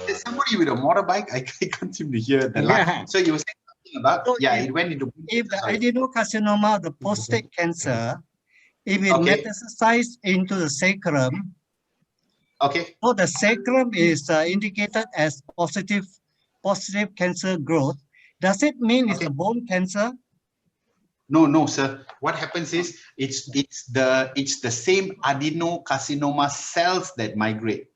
There's somebody with a motorbike. I can't seem to hear the line. So you were saying something about, So it went into. If the adenocarcinoma of the prostate cancer, if it metastasizes into the sacrum, so the sacrum is indicated as positive cancer growth. Does it mean it's a bone cancer? No, sir. What happens is it's the same adenocarcinoma cells that migrate.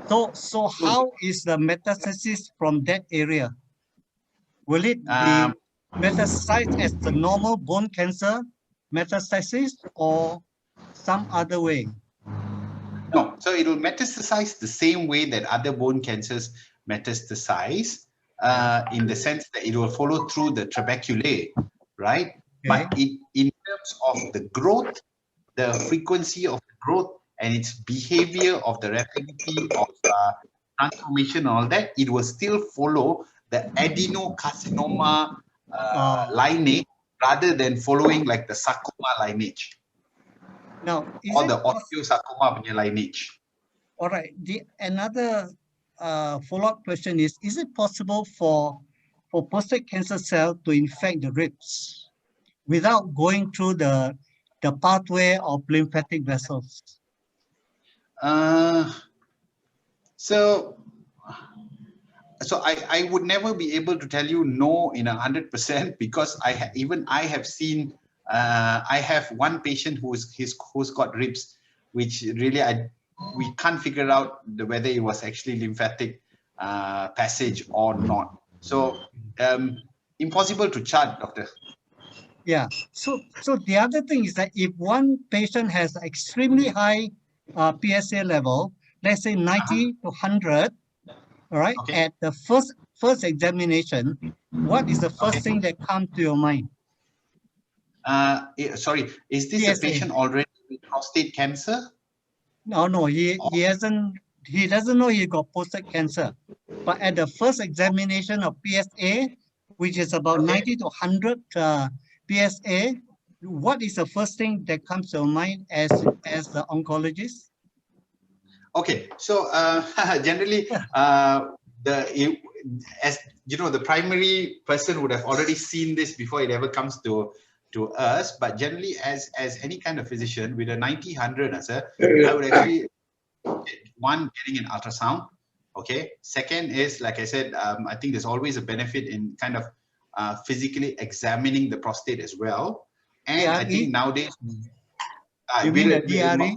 So how is the metastasis from that area? Will it be metastasized as the normal bone cancer metastasis or some other way? No, so it will metastasize the same way that other bone cancers metastasize, in the sense that it will follow through the trabeculae, right? But in terms of the growth, the frequency of the growth, and its behavior of the rapidity of transformation, all that, it will still follow the adenocarcinoma lineage rather than following like the sarcoma lineage. Now, or the osteosarcoma punya lineage. All right. Another follow-up question is it possible for prostate cancer cell to infect the ribs without going through the pathway of lymphatic vessels? So I would never be able to tell you no in 100% because I have seen I have one patient who's got ribs, which really we can't figure out whether it was actually lymphatic passage or not. So impossible to chart, doctor. Yeah. So the other thing is that if one patient has extremely high PSA level, let's say 90 to 100, all right, at the first examination, what is the first thing that comes to your mind? Sorry, is this a patient already with prostate cancer? No, he doesn't know he got prostate cancer. But at the first examination of PSA, which is about 90 to 100 PSA, what is the first thing that comes to your mind as the oncologist? Okay, so generally, as you know, the primary person would have already seen this before it ever comes to us. But generally, as any kind of physician with a 90-100, I would actually getting an ultrasound. Okay. Second is, like I said, I think there's always a benefit in kind of physically examining the prostate as well. And I think nowadays, you mean the DRE?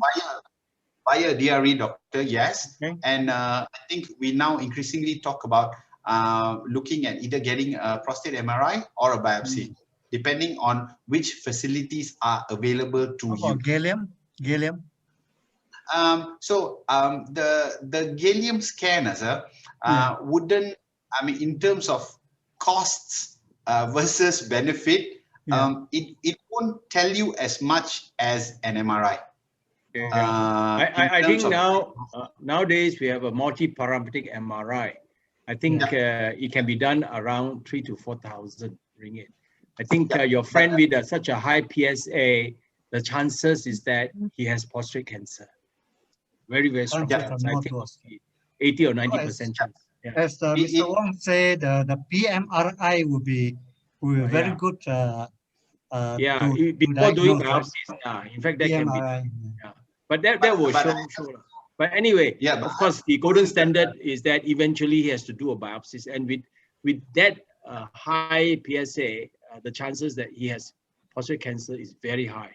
Via DRE, doctor, yes. Okay. And I think we now increasingly talk about looking at either getting a prostate MRI or a biopsy, depending on which facilities are available to you. Gallium? The gallium scan, wouldn't, I mean, in terms of costs versus benefit, it won't tell you as much as an MRI. I think nowadays we have a multi-parametric MRI. I think it can be done around 3,000 to 4,000 ringgit. I think your friend with such a high PSA, the chances is that he has prostate cancer. Very, very strong chance. I think 80 or 90% chance. As Mr. Wong said, the PMRI would be very good. Before doing biopsies, in fact, that can be done. But that will show. But anyway, of course, the golden standard is that eventually he has to do a biopsy, and with that high PSA, the chances that he has prostate cancer is very high.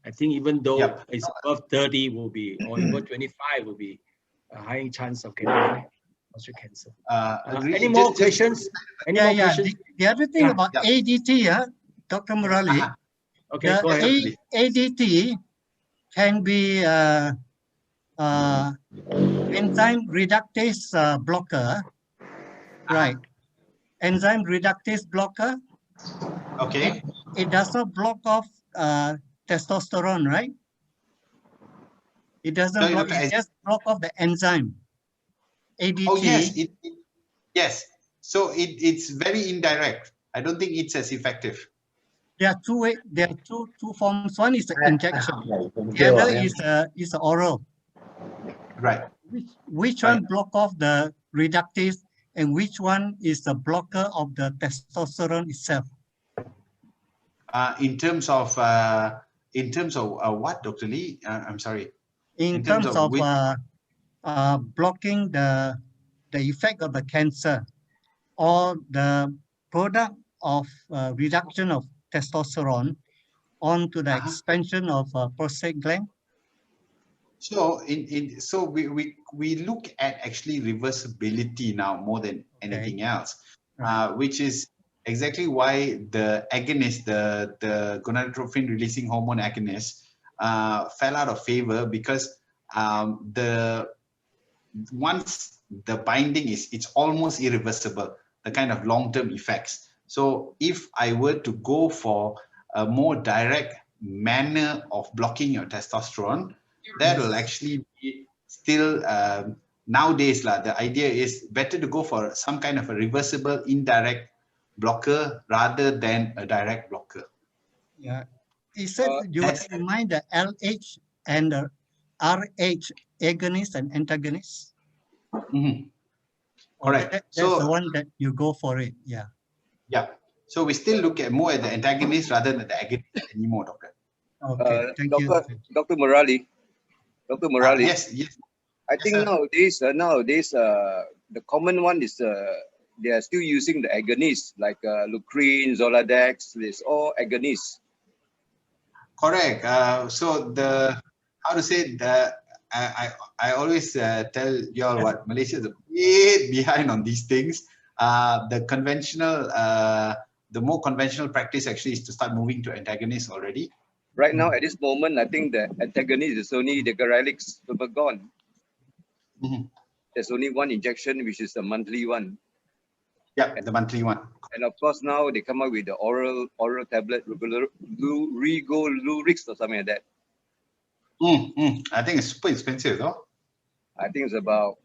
I think even though it's above 30 will be, or above 25 will be a high chance of getting prostate cancer. Any more questions? The other thing about ADT, Dr. Murali, okay, go ahead. ADT can be enzyme reductase blocker, right? Enzyme reductase blocker. Okay. It does not block off testosterone, right? It doesn't block, it just block off the enzyme. ADT. Oh yes, yes. So it's very indirect. I don't think it's as effective. There are two forms. One is the injection. The other is oral. Right. Which one block off the reductase, and which one is the blocker of the testosterone itself? In terms of what, Dr. Lee? I'm sorry. In terms of blocking the effect of the cancer, or the product of reduction of testosterone onto the expansion of prostate gland. So so we look at actually reversibility now more than anything else, which is exactly why the agonist, the gonadotrophin releasing hormone agonist, fell out of favor, because once the binding it's almost irreversible, the kind of long-term effects. So if I were to go for a more direct manner of blocking your testosterone, that will actually be still nowadays the idea is better to go for some kind of a reversible indirect blocker rather than a direct blocker. Yeah, he said you have in mind the LH and the RH agonist and antagonist. Mm-hmm. Correct. That's the one that you go for it. Yeah. Yeah. So we still look at more at the antagonist rather than the agonist anymore, doctor. Okay. Thank you. Dr. Murali. Dr. Murali. Yes. I think nowadays, the common one is they are still using the agonists like Lucrine, Zoladex. It's all agonists. Correct. So I always tell you all what Malaysia is a bit behind on these things. The more conventional practice actually is to start moving to antagonists already. Right now, at this moment, I think the antagonist is only the Garalix Supergon. There's only one injection, which is the monthly one. Yeah, the monthly one. And of course, now they come up with the oral tablet, Rigolurix or something like that. I think it's super expensive, though. I think it's about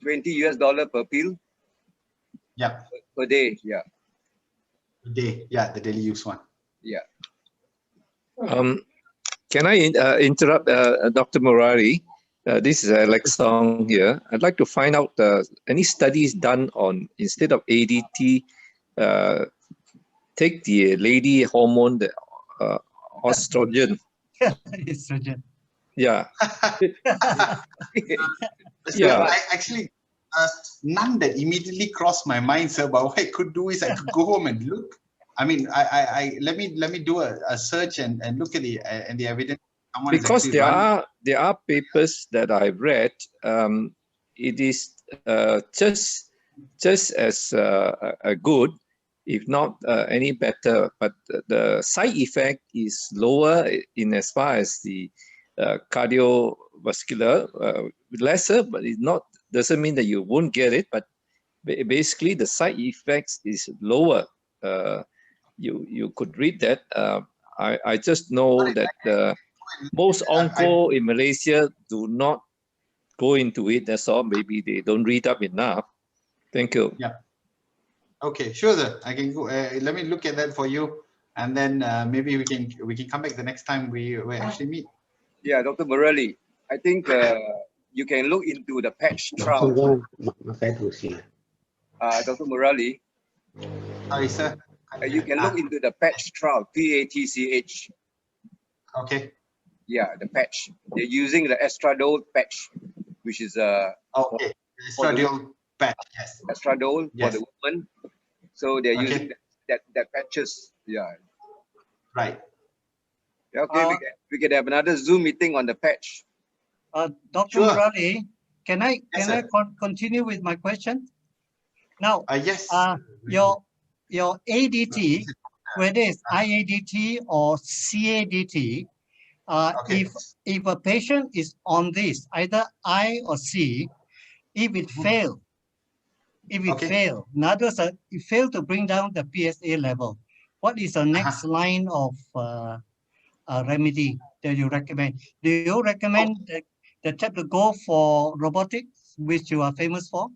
$20 per pill. Yeah. Per day, yeah. Per day, yeah, the daily use one. Yeah. Can I interrupt Dr. Murari? This is Alex Song here. I'd like to find out any studies done on, instead of ADT, take the lady hormone, the estrogen. Estrogen. Yeah. Yeah. I actually, none that immediately crossed my mind, sir. But what I could do is I could go home and look. I mean, let me do a search and look at the evidence. Because there are papers that I've read. It is just as good, if not any better. But the side effect is lower in as far as the cardiovascular, lesser, but it doesn't mean that you won't get it. But basically, the side effects is lower. You could read that. I just know that most onco in Malaysia do not go into it. That's all. Maybe they don't read up enough. Thank you. Yeah. Okay, sure, sir. I can go. Let me look at that for you, and then maybe we can come back the next time we actually meet. Yeah, Dr. Murali, I think you can look into the patch trial. Dr. Murali. Sorry, sir. You can look into the patch trial, PATCH. Okay. Yeah, the patch. They're using the estradiol patch, which is okay. Estradiol patch, yes. Estradiol for the woman. So they're using that patches. Yeah. Right. Okay, we can have another Zoom meeting on the patch. Dr. Murali, can I continue with my question? Now, yes. Your ADT, whether it's IADT or CADT, if a patient is on this, either I or C, if it fails, in other words, it failed to bring down the PSA level, what is the next line of remedy that you recommend? Do you recommend the type to go for robotics, which you are famous for?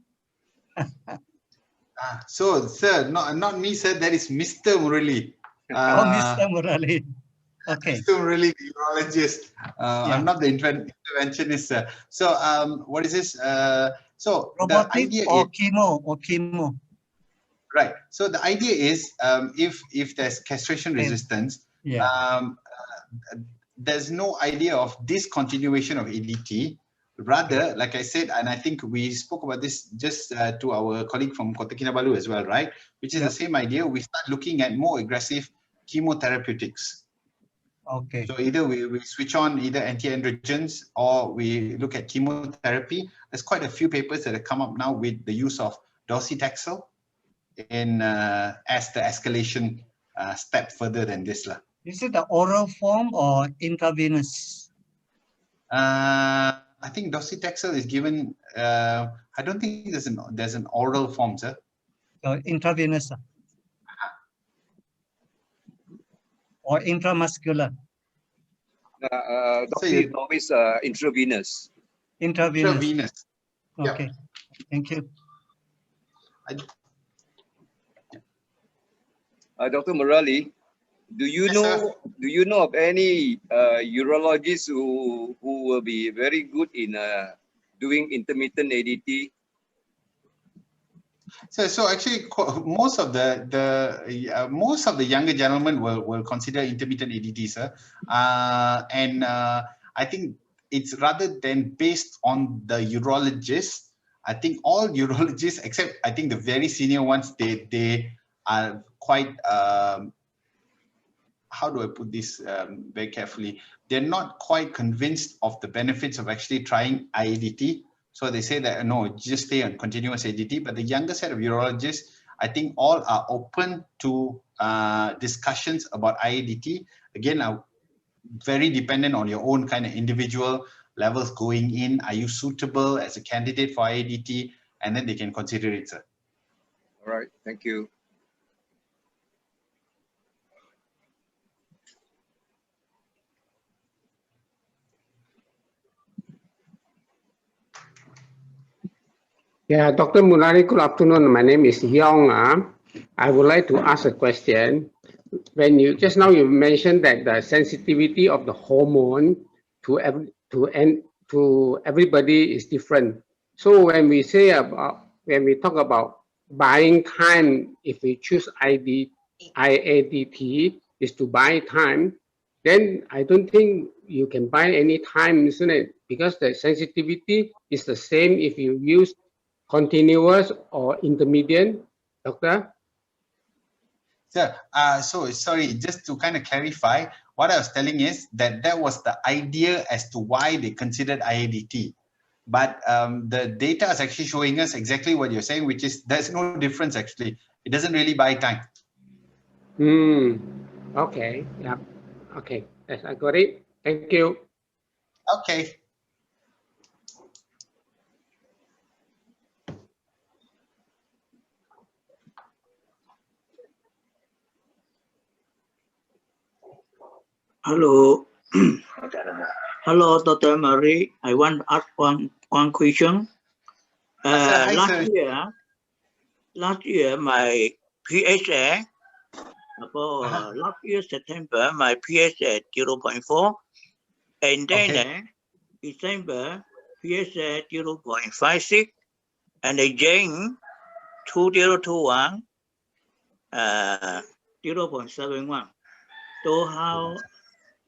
So, sir, not me, sir. That is Mr. Murali. Mr. Murali. Okay. Mr. Murali, the urologist. I'm not the interventionist, sir. So, what is this? So, robotic the idea or is, chemo. Right. So the idea is, if there's castration resistance, there's no idea of discontinuation of ADT. Rather, like I said, and I think we spoke about this just to our colleague from Kota Kinabalu as well, right? Which is the same idea. We start looking at more aggressive chemotherapeutics. Okay. So either we switch on either anti-androgens or we look at chemotherapy. There's quite a few papers that have come up now with the use of docetaxel in as the escalation step further than this. Is it the oral form or intravenous? I think docetaxel is given. I don't think there's an oral form, sir. So intravenous or intramuscular? Doctor is always intravenous. Intravenous. Okay. Thank you. Dr. Murali, do you know of any urologists who will be very good in doing intermittent ADT? So actually, most of the younger gentlemen will consider intermittent ADT, sir, and I think it's rather than based on the urologist. I think all urologists, except I think the very senior ones, they are quite, how do I put this very carefully? They're not quite convinced of the benefits of actually trying IADT. So they say that, no, just stay on continuous ADT. But the younger set of urologists, I think all are open to discussions about IADT. Again, very dependent on your own kind of individual levels going in. Are you suitable as a candidate for IADT? And then they can consider it, sir. All right, thank you. Yeah, Dr. Murali, good afternoon. My name is Yong. I would like to ask a question. When you just now you mentioned that the sensitivity of the hormone to everybody is different. So when we say about, when we talk about buying time, if we choose IADT is to buy time, then I don't think you can buy any time, isn't it? Because the sensitivity is the same if you use continuous or intermediate, doctor? Sir, so sorry, just to kind of clarify, what I was telling is that that was the idea as to why they considered IADT. But the data is actually showing us exactly what you're saying, which is there's no difference actually. It doesn't really buy time. Okay, yeah, okay, yes, I got it. Thank you. Okay. Hello. Hello, Dr. Murray. I want to ask one question. Last year, my PSA, last year September, my PSA 0.4, and then December PSA 0.56, and again 2021 0.71. So how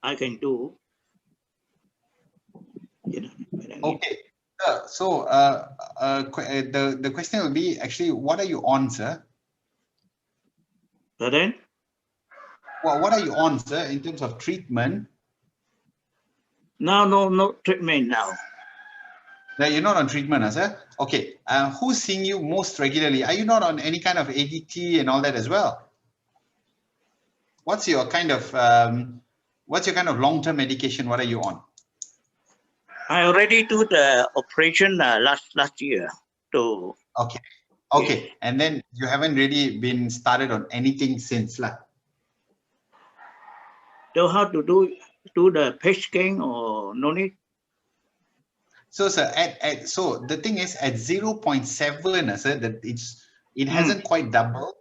I can do? Okay. So the question will be actually, what are you on, sir? Pardon? Well, what are you on, sir, in terms of treatment? No treatment now. No, you're not on treatment, sir? Okay. Who's seeing you most regularly? Are you not on any kind of ADT and all that as well? What's your kind of long-term medication? What are you on? I already do the operation last year. So okay, and then you haven't really been started on anything since, lah. So how to do the PET scan or no need? So, sir, so the thing is at 0.7, sir, that it hasn't quite doubled.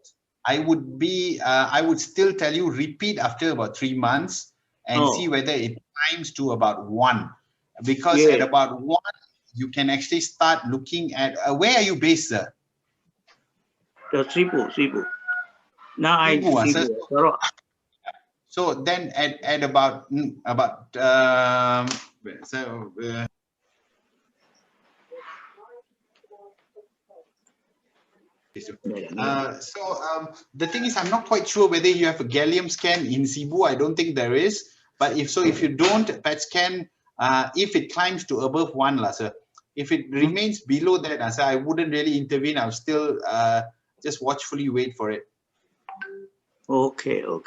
I would still tell you repeat after about 3 months and see whether it climbs to about 1, because at about 1 you can actually start looking at where are you based, sir? The Cebu. Now I Cebu. So then at about the thing is, I'm not quite sure whether you have a gallium scan in Cebu. I don't think there is. But if you don't, PET scan, if it climbs to above 1, sir. If it remains below that, sir, I wouldn't really intervene. I'll still just watchfully wait for it. Okay. Got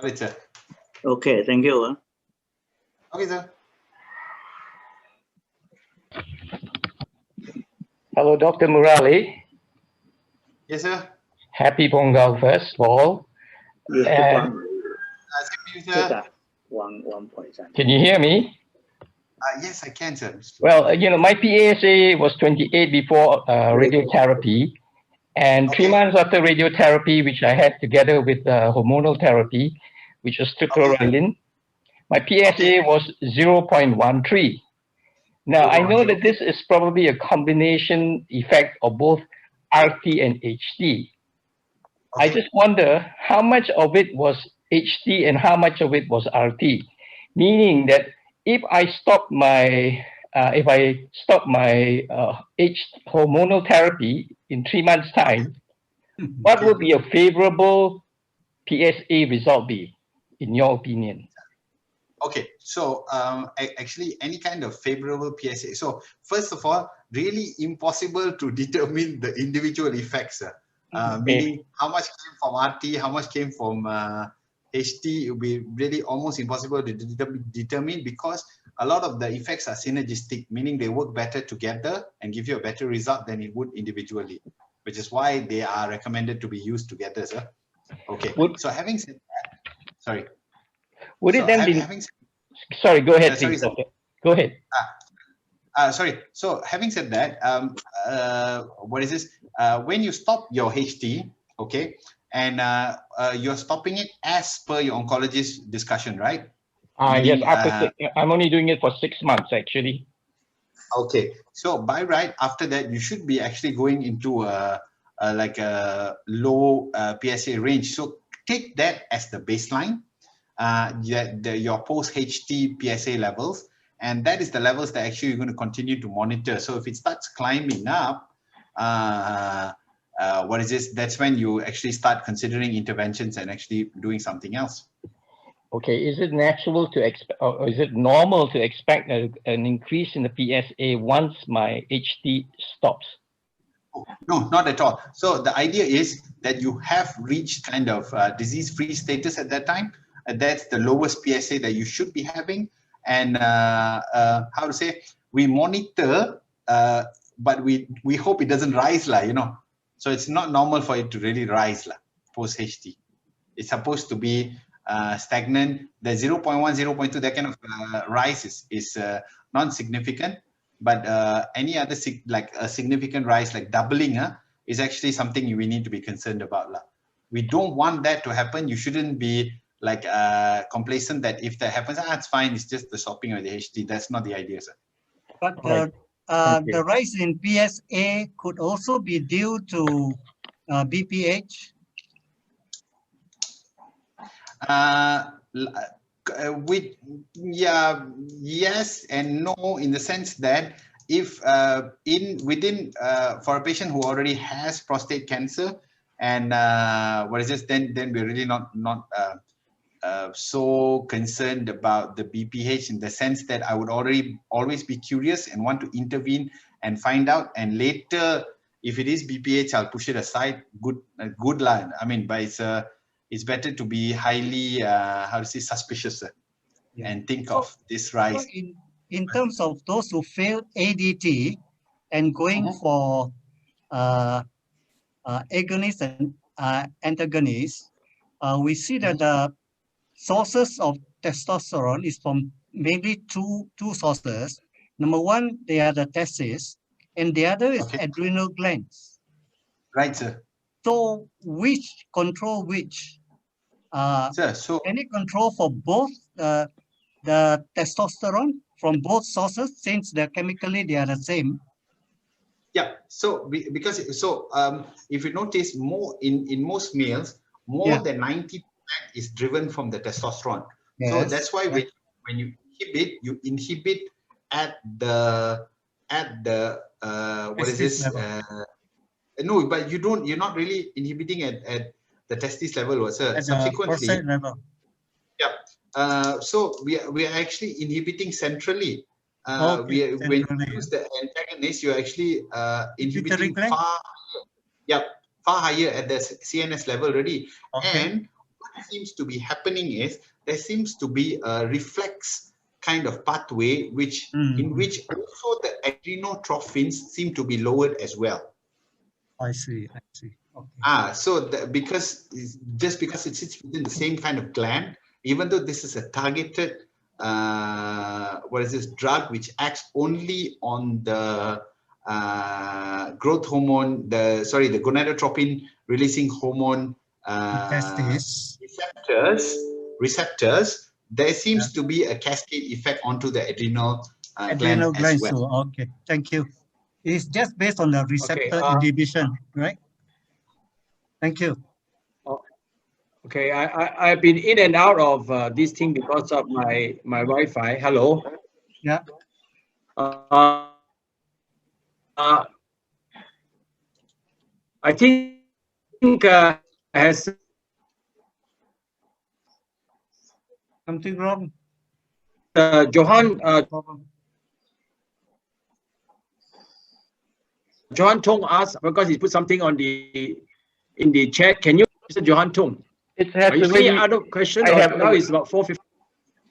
it, sir. Okay, thank you. Okay, sir. Hello, Dr. Murali. Yes, sir. Happy Pongal, first of all. Yes, can you hear me? Yes, I can, sir. Well, my PSA was 28 before radiotherapy. And 3 months after radiotherapy, which I had together with hormonal therapy, which was triclorelin, my PSA was 0.13. Now, I know that this is probably a combination effect of both RT and HT. I just wonder how much of it was HT and how much of it was RT, meaning that if I stop my hormonal therapy in 3 months' time, what would be a favorable PSA result be, in your opinion? Okay, so actually any kind of favorable PSA. So first of all, really impossible to determine the individual effects. Meaning how much came from RT, how much came from HT, it will be really almost impossible to determine, because a lot of the effects are synergistic, meaning they work better together and give you a better result than it would individually, which is why they are recommended to be used together, sir. Okay, so having said that, sorry. Would it then be... Sorry, go ahead, please. Sorry, go ahead. Sorry. So having said that, what is this? When you stop your HT, okay, and you're stopping it as per your oncologist discussion, right? Yes, I'm only doing it for 6 months, actually. Okay, so by right after that, you should be actually going into like a low PSA range. So take that as the baseline. Your post-HT PSA levels, and that is the levels that actually you're going to continue to monitor. So if it starts climbing up, what is this? That's when you actually start considering interventions and actually doing something else. Okay, is it natural to expect, or is it normal to expect an increase in the PSA once my HT stops? No, not at all. So the idea is that you have reached kind of disease-free status at that time. That's the lowest PSA that you should be having. And how to say, we monitor, but we hope it doesn't rise, So it's not normal for it to really rise post-HT. It's supposed to be stagnant. The 0.1, 0.2, that kind of rise is non-significant. But any other like a significant rise, like doubling, is actually something we need to be concerned about. We don't want that to happen. You shouldn't be like complacent that if that happens, it's fine, it's just the stopping of the HT. That's not the idea, sir. But the rise in PSA could also be due to BPH. Yes and no, in the sense that if for a patient who already has prostate cancer and what is this, then we're really not so concerned about the BPH, in the sense that I would always be curious and want to intervene and find out, and later if it is BPH, I'll push it aside. Good line. I mean, but it's better to be highly suspicious and think of this rise. So in terms of those who failed ADT and going for agonist and antagonist, we see that the sources of testosterone is from mainly two sources. Number one, they are the testes, and the other is adrenal glands. Right, sir. So which control which? Sir, so any control for both the testosterone from both sources, since they're chemically they are the same? Yeah, so because if you notice, more in most males, more than 90% is driven from the testosterone. So that's why when you inhibit at the what is this? No, but you're not really inhibiting at the testis level, sir. Subsequently, level. Yeah. So we are actually inhibiting centrally. When you use the antagonist, you're actually inhibiting far higher at the CNS level already. And what seems to be happening is there seems to be a reflex kind of pathway, in which also the adrenotrophins seem to be lowered as well. I see. Okay. So because it sits within the same kind of gland, even though this is a targeted drug which acts only on the growth hormone, the gonadotropin releasing hormone receptors, there seems to be a cascade effect onto the adrenal gland as well. So, okay, thank you. It's just based on the receptor inhibition, right? Thank you. Okay, I've been in and out of this thing because of my Wi-Fi. Hello. Yeah. I think has something wrong. Johan Tong asked, because he put something on in the chat. Can you, Mr. Johan Tong? It has Are you already, any other question? Now it's about 4:50.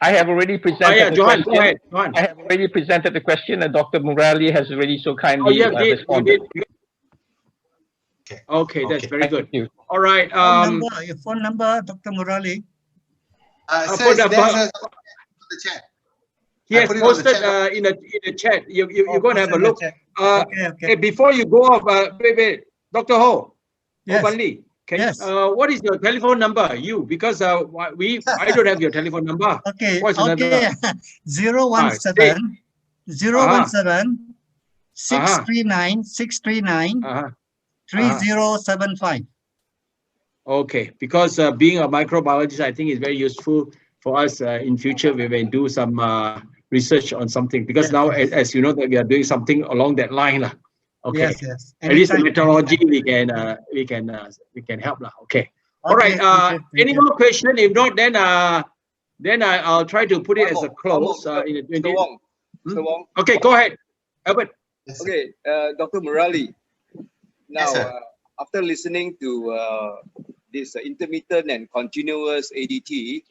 I have already presented the Johan, question. go ahead, Johan. I have already presented the question, and Dr. Murali has already so kindly responded. Okay, that's very good. You. All right. Your phone number, Dr. Murali. Phone number. The chat. Yes, posted in the chat. You're going to have a look. Hey, before you go off, wait, Dr. Ho, Lee, what is your telephone number? Because I don't have your telephone number. Okay. What's the number? 017 639 3075. Okay, because being a microbiologist, I think is very useful for us in future. We may do some research on something, because now, as you know, that we are doing something along that line. Okay. Yes. At least the methodology we can help. Okay. All right. Any more question? If not, then I'll try to put it as a close. Mr. Wong. Okay, go ahead, Albert. Okay, Dr. Murali. Now, after listening to this intermittent and continuous ADT,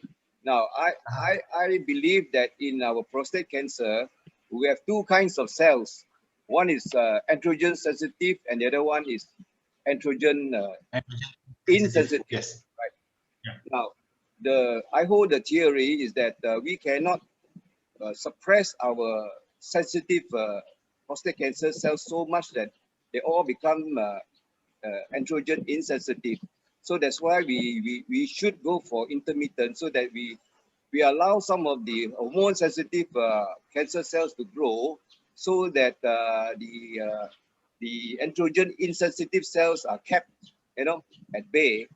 now I believe that in our prostate cancer, we have two kinds of cells. One is androgen sensitive, and the other one is androgen insensitive. Yes. Right. Yeah. Now, I hold the theory is that we cannot suppress our sensitive prostate cancer cells so much that they all become androgen insensitive. So that's why we should go for intermittent, so that we allow some of the hormone sensitive cancer cells to grow, so that the androgen insensitive cells are kept, at bay,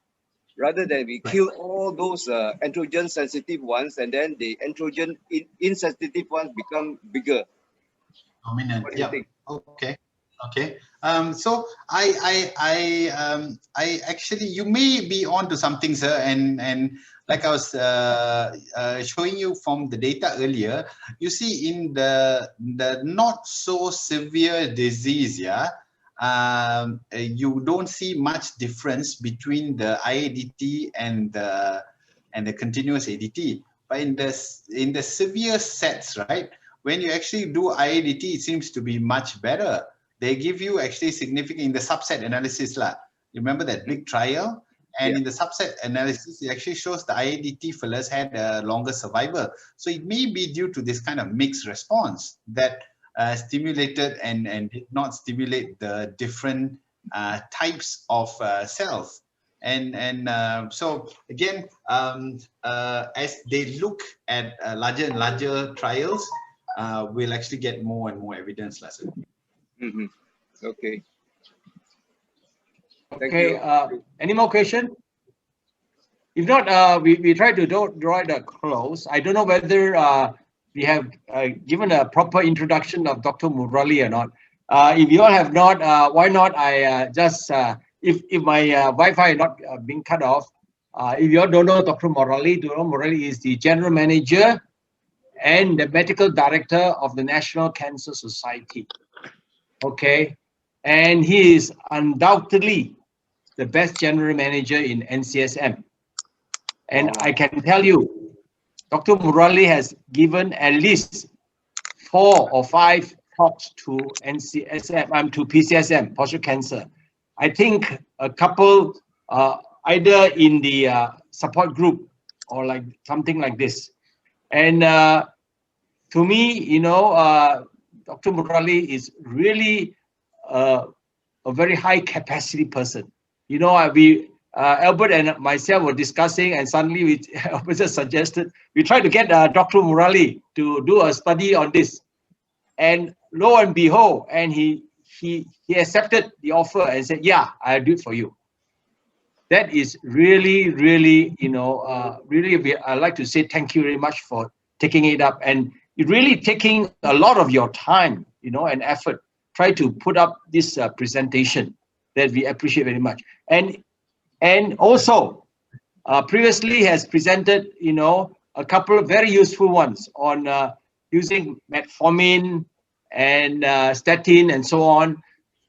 rather than we kill all those androgen sensitive ones, and then the androgen insensitive ones become bigger. Dominant. What do you think? Okay. So I actually, you may be on to something, sir, and like I was showing you from the data earlier, you see in the not so severe disease, you don't see much difference between the IADT and the continuous ADT. But in the severe sets, right, when you actually do IADT, it seems to be much better. They give you actually significant in the subset analysis. Remember that big trial? And in the subset analysis, it actually shows the IADT fellows had a longer survival. So it may be due to this kind of mixed response that stimulated and did not stimulate the different types of cells. And so again, as they look at larger and larger trials, we'll actually get more and more evidence. Okay. Okay. Any more question? If not, we try to draw it close. I don't know whether we have given a proper introduction of Dr. Murali or not. If you all have not, why not I just, if my Wi-Fi not being cut off, if you all don't know Dr. Murali, Dr. Murali is the General Manager and the Medical Director of the National Cancer Society. Okay. And he is undoubtedly the best General Manager in NCSM. And I can tell you, Dr. Murali has given at least 4 or 5 talks to NCSM, to PCSM, prostate cancer. I think a couple either in the support group or like something like this. And to me, you know, Dr. Murali is really a very high capacity person. You know, Albert and myself were discussing, and suddenly Albert just suggested we try to get Dr. Murali to do a study on this. And lo and behold, and he accepted the offer and said, yeah, I'll do it for you. That is really, really, you know, really, I'd like to say thank you very much for taking it up, and really taking a lot of your time, you know, and effort, try to put up this presentation that we appreciate very much. And also, previously has presented, you know, a couple of very useful ones on using metformin and statin and so on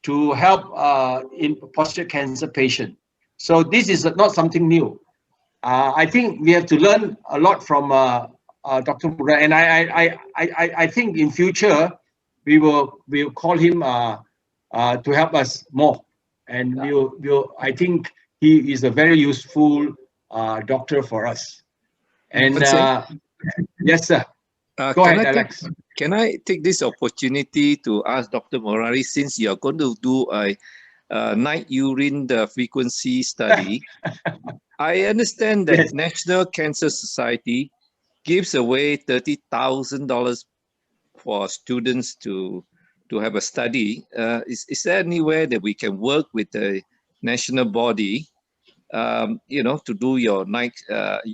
to help in prostate cancer patient. So this is not something new. I think we have to learn a lot from Dr. Murali, and I think in future we'll call him to help us more, and I think he is a very useful doctor for us. And yes, sir. Go ahead, Alex. Can I take this opportunity to ask Dr. Murali, since you're going to do a night urine frequency study, I understand that yes, National Cancer Society gives away $30,000 for students to have a study. Is there anywhere that we can work with the national body, you know, to do your night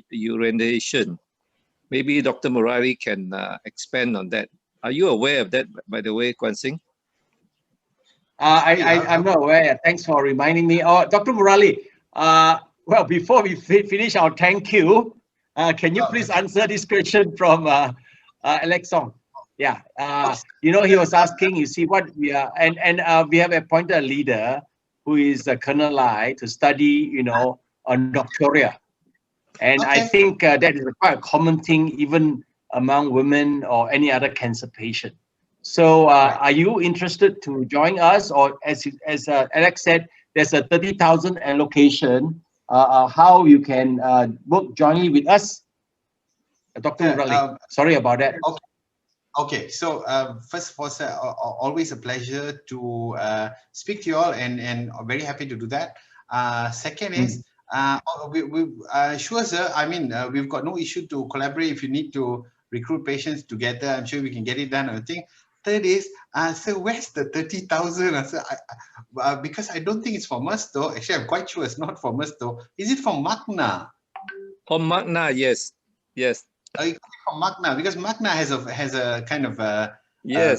urination? Maybe Dr. Murali can expand on that. Are you aware of that, by the way, Kwan Sing? I'm not aware. Thanks for reminding me. Dr. Murali, well, before we finish our thank you, can you please answer this question from Alex Song? Yeah, you know, he was asking, you see what we are, and we have appointed a leader who is Colonel Lai to study, you know, on doctoria. And I think that is quite a common thing even among women or any other cancer patient. So are you interested to join us? Or as Alex said, there's a 30,000 allocation. How you can work jointly with us? Dr. Murali, sorry about that. Okay, so first of all, sir, always a pleasure to speak to you all, and very happy to do that. Second is, sure, sir, I mean, we've got no issue to collaborate. If you need to recruit patients together, I'm sure we can get it done. I think. Third is, so where's the 30,000? Because I don't think it's from us though. Actually, I'm quite sure it's not from us though. Is it from Magna? From Magna, yes, yes. From Magna, because Magna has a kind of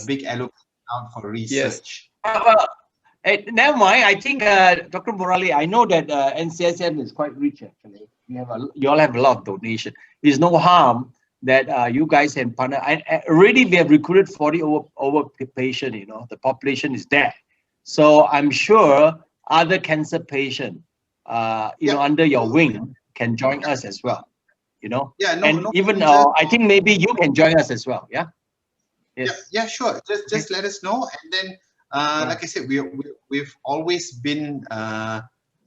big allocation out for research. Yes. Never mind. I think Dr. Murali, I know that NCSM is quite rich actually. You all have a lot of donation. There's no harm that you guys can partner. Already we have recruited 40 over patient. You know, the population is there. So I'm sure other cancer patient, you know, under your wing can join us as well. You know, even I think maybe you can join us as well. Yeah. Yes. Yeah, sure. Just let us know, and then like I said, we've always been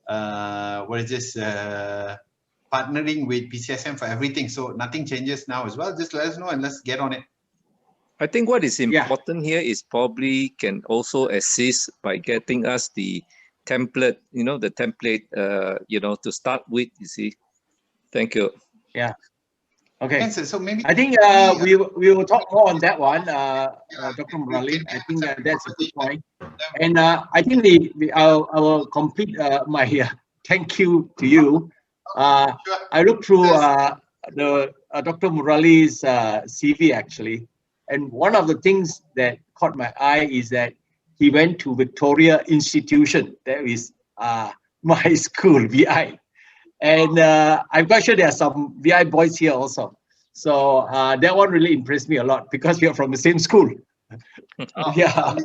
what is this, partnering with PCSM for everything. So nothing changes now as well. Just let us know and let's get on it. I think what is important here is probably can also assist by getting us the template, the template, to start with, you see. Thank you. Yeah. Okay. So maybe I think we will talk more on that one, Dr. Murali. I think that's a good point. And I think I will complete my thank you to you. I looked through the Dr. Murali's CV actually, and one of the things that caught my eye is that he went to Victoria Institution. That is my school, VI. And I'm quite sure there are some VI boys here also. So that one really impressed me a lot because we are from the same school. Yeah.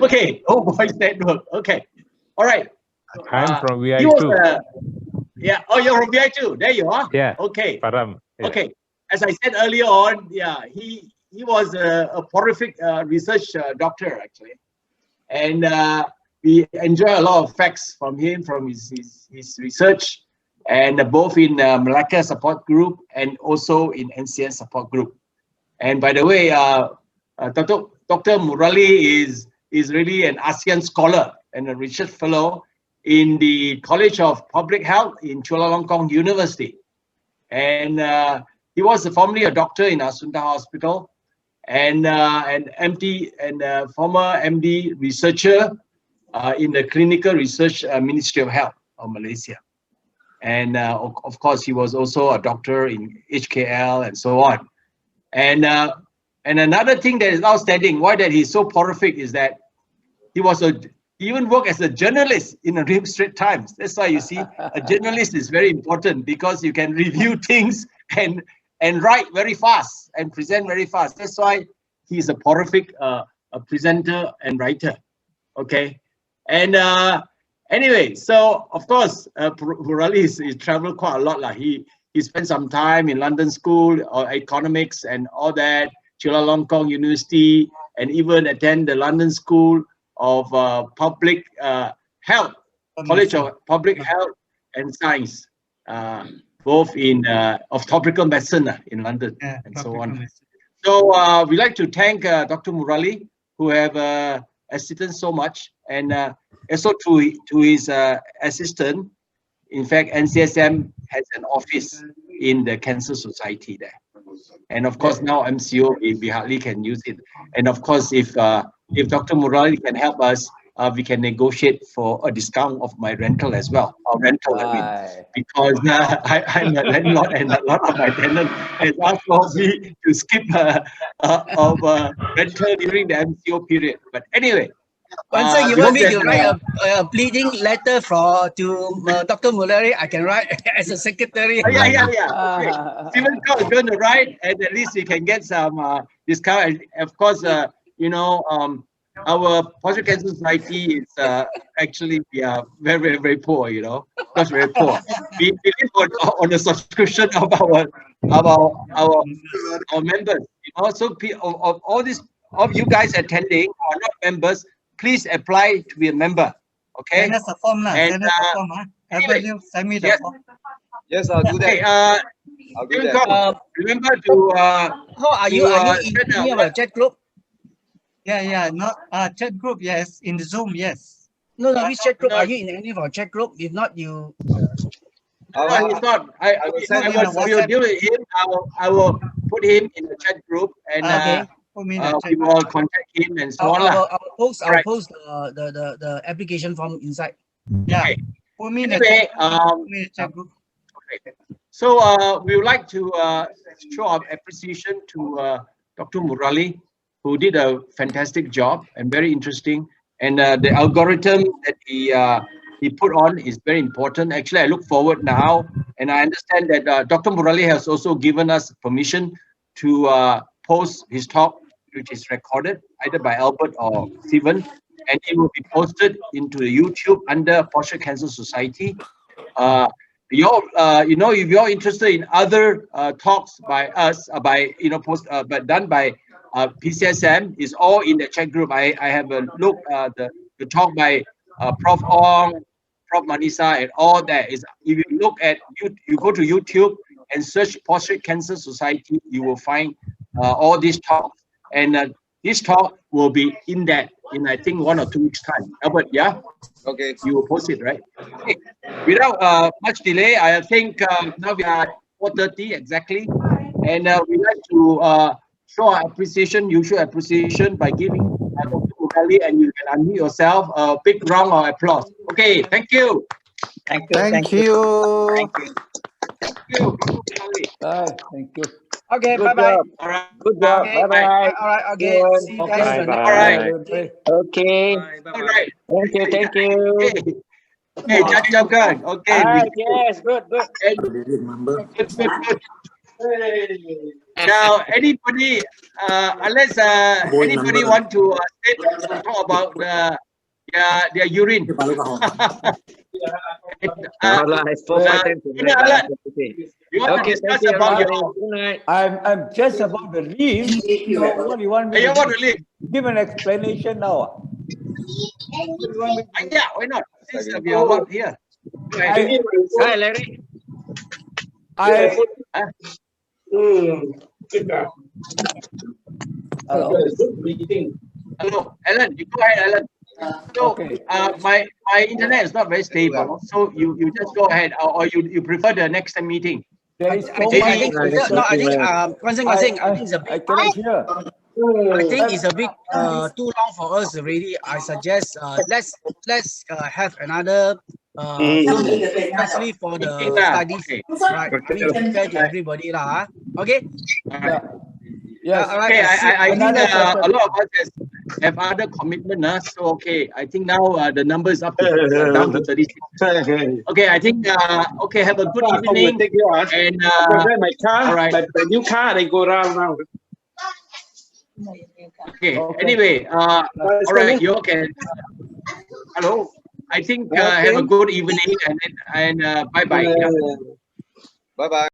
Okay. Oh, boys network. Okay. All right. I'm from VI too. Yeah. Oh, you're from VI too. There you are. Yeah. Okay. Param. Yeah. Okay. As I said earlier on, yeah, he was a prolific research doctor actually, and we enjoy a lot of facts from him, from his research, and both in Malacca support group and also in NCN support group. And by the way, Dr. Murali is really an ASEAN scholar and a research fellow in the College of Public Health in Chulalongkorn University. And he was formerly a doctor in Asunda Hospital and an MD and former MD researcher in the Clinical Research Ministry of Health of Malaysia. And of course, he was also a doctor in HKL and so on. And another thing that is outstanding, why that he's so prolific, is that he even worked as a journalist in the Straits Times. That's why you see a journalist is very important, because you can review things and write very fast and present very fast. That's why he's a prolific presenter and writer. Okay. And anyway, so of course, Murali he traveled quite a lot. He spent some time in London School of Economics and all that, Chulalongkorn University, and even attend the London School of Public Health, College of Public Health and Science, both in of tropical medicine in London, and so on. Medicine. So we'd like to thank Dr. Murali, who have assisted so much, and also to his assistant. In fact, NCSM has an office in the Cancer Society there. And of course, now MCO, we hardly can use it. And of course, if Dr. Murali can help us, we can negotiate for a discount of my rental as well, or rental, I mean, because I'm a landlord and a lot of my tenants has asked for me to skip of rental during the MCO period. But anyway, Once you want me to write a pleading letter to Dr. Murali, I can write as a secretary. Yeah. Okay. Stephen Cow is going to write, and at least we can get some discount. And of course, our Prostate Cancer Society is actually we are very, very poor. That's very poor. We live on the subscription of our members. So of all these of you guys attending who are not members, please apply to be a member. Okay. Send us a form, send us a form. Anyway, send me the form. Yes, I'll do that. Okay, I'll do that. Remember to how are you in any of our chat group? Yeah, not chat group, yes. In the Zoom, yes. No, which chat group are you in any of our chat group? If not, you. I will deal with him. I will put him in the chat group, and we will contact him and so on. I'll post the application form inside. Yeah. Okay. Put me in Anyway, the chat group. Okay. So we would like to show our appreciation to Dr. Murali, who did a fantastic job and very interesting. And the algorithm that he put on is very important. Actually, I look forward now, and I understand that Dr. Murali has also given us permission to post his talk, which is recorded either by Albert or Stephen, and it will be posted into the YouTube under Prostate Cancer Society. If you're interested in other talks by us, but done by PCSM, is all in the chat group. I have a look the talk by Prof. Ong, Prof. Manisa and all that is, if you look at, you go to YouTube and search Prostate Cancer Society, you will find all these talks. And this talk will be in that in, I think, 1 or 2 weeks time. Albert, yeah? Okay. You will post it, right? Okay. Without much delay, I think now we are 4:30 exactly. And we like to show our appreciation, usual appreciation, by giving Dr. Murali, and you can unmute yourself, a big round of applause. Okay, thank you. Thank you. Thank you. Thank you. Bye. Thank you. Okay, Good bye-bye. job. All right. Good job. Okay, Bye-bye. all right, okay. See you guys. Okay. the next All right. Bye. Okay. All right. Thank you. Okay, Jagan. Okay. Yes, good. Good. Now, anybody, unless anybody want to talk about their urine. You want to discuss about your... I'm just about to leave. So what do you want me You to want do? to leave? Give an explanation now. Yeah, why not? Since we are not here. Hi, Larry. Hello, Alan. You go ahead, Alan. So, my internet is not very stable. So you just go ahead, or you prefer the next meeting? There is I think it's a bit. I cannot hear. I think it's a bit too long for us already. I suggest let's have another especially for the studies. Okay. Right. I mean, fair to everybody lah. Okay. Yes. Okay. I think a lot of us have other commitment. So okay, I think now the number is up to down to 36. Okay, I think okay. Have a good evening. And my car, all right. my new car, they go around now. Okay. Anyway, all right. You can. Hello. I think have a good evening and bye bye. Bye bye.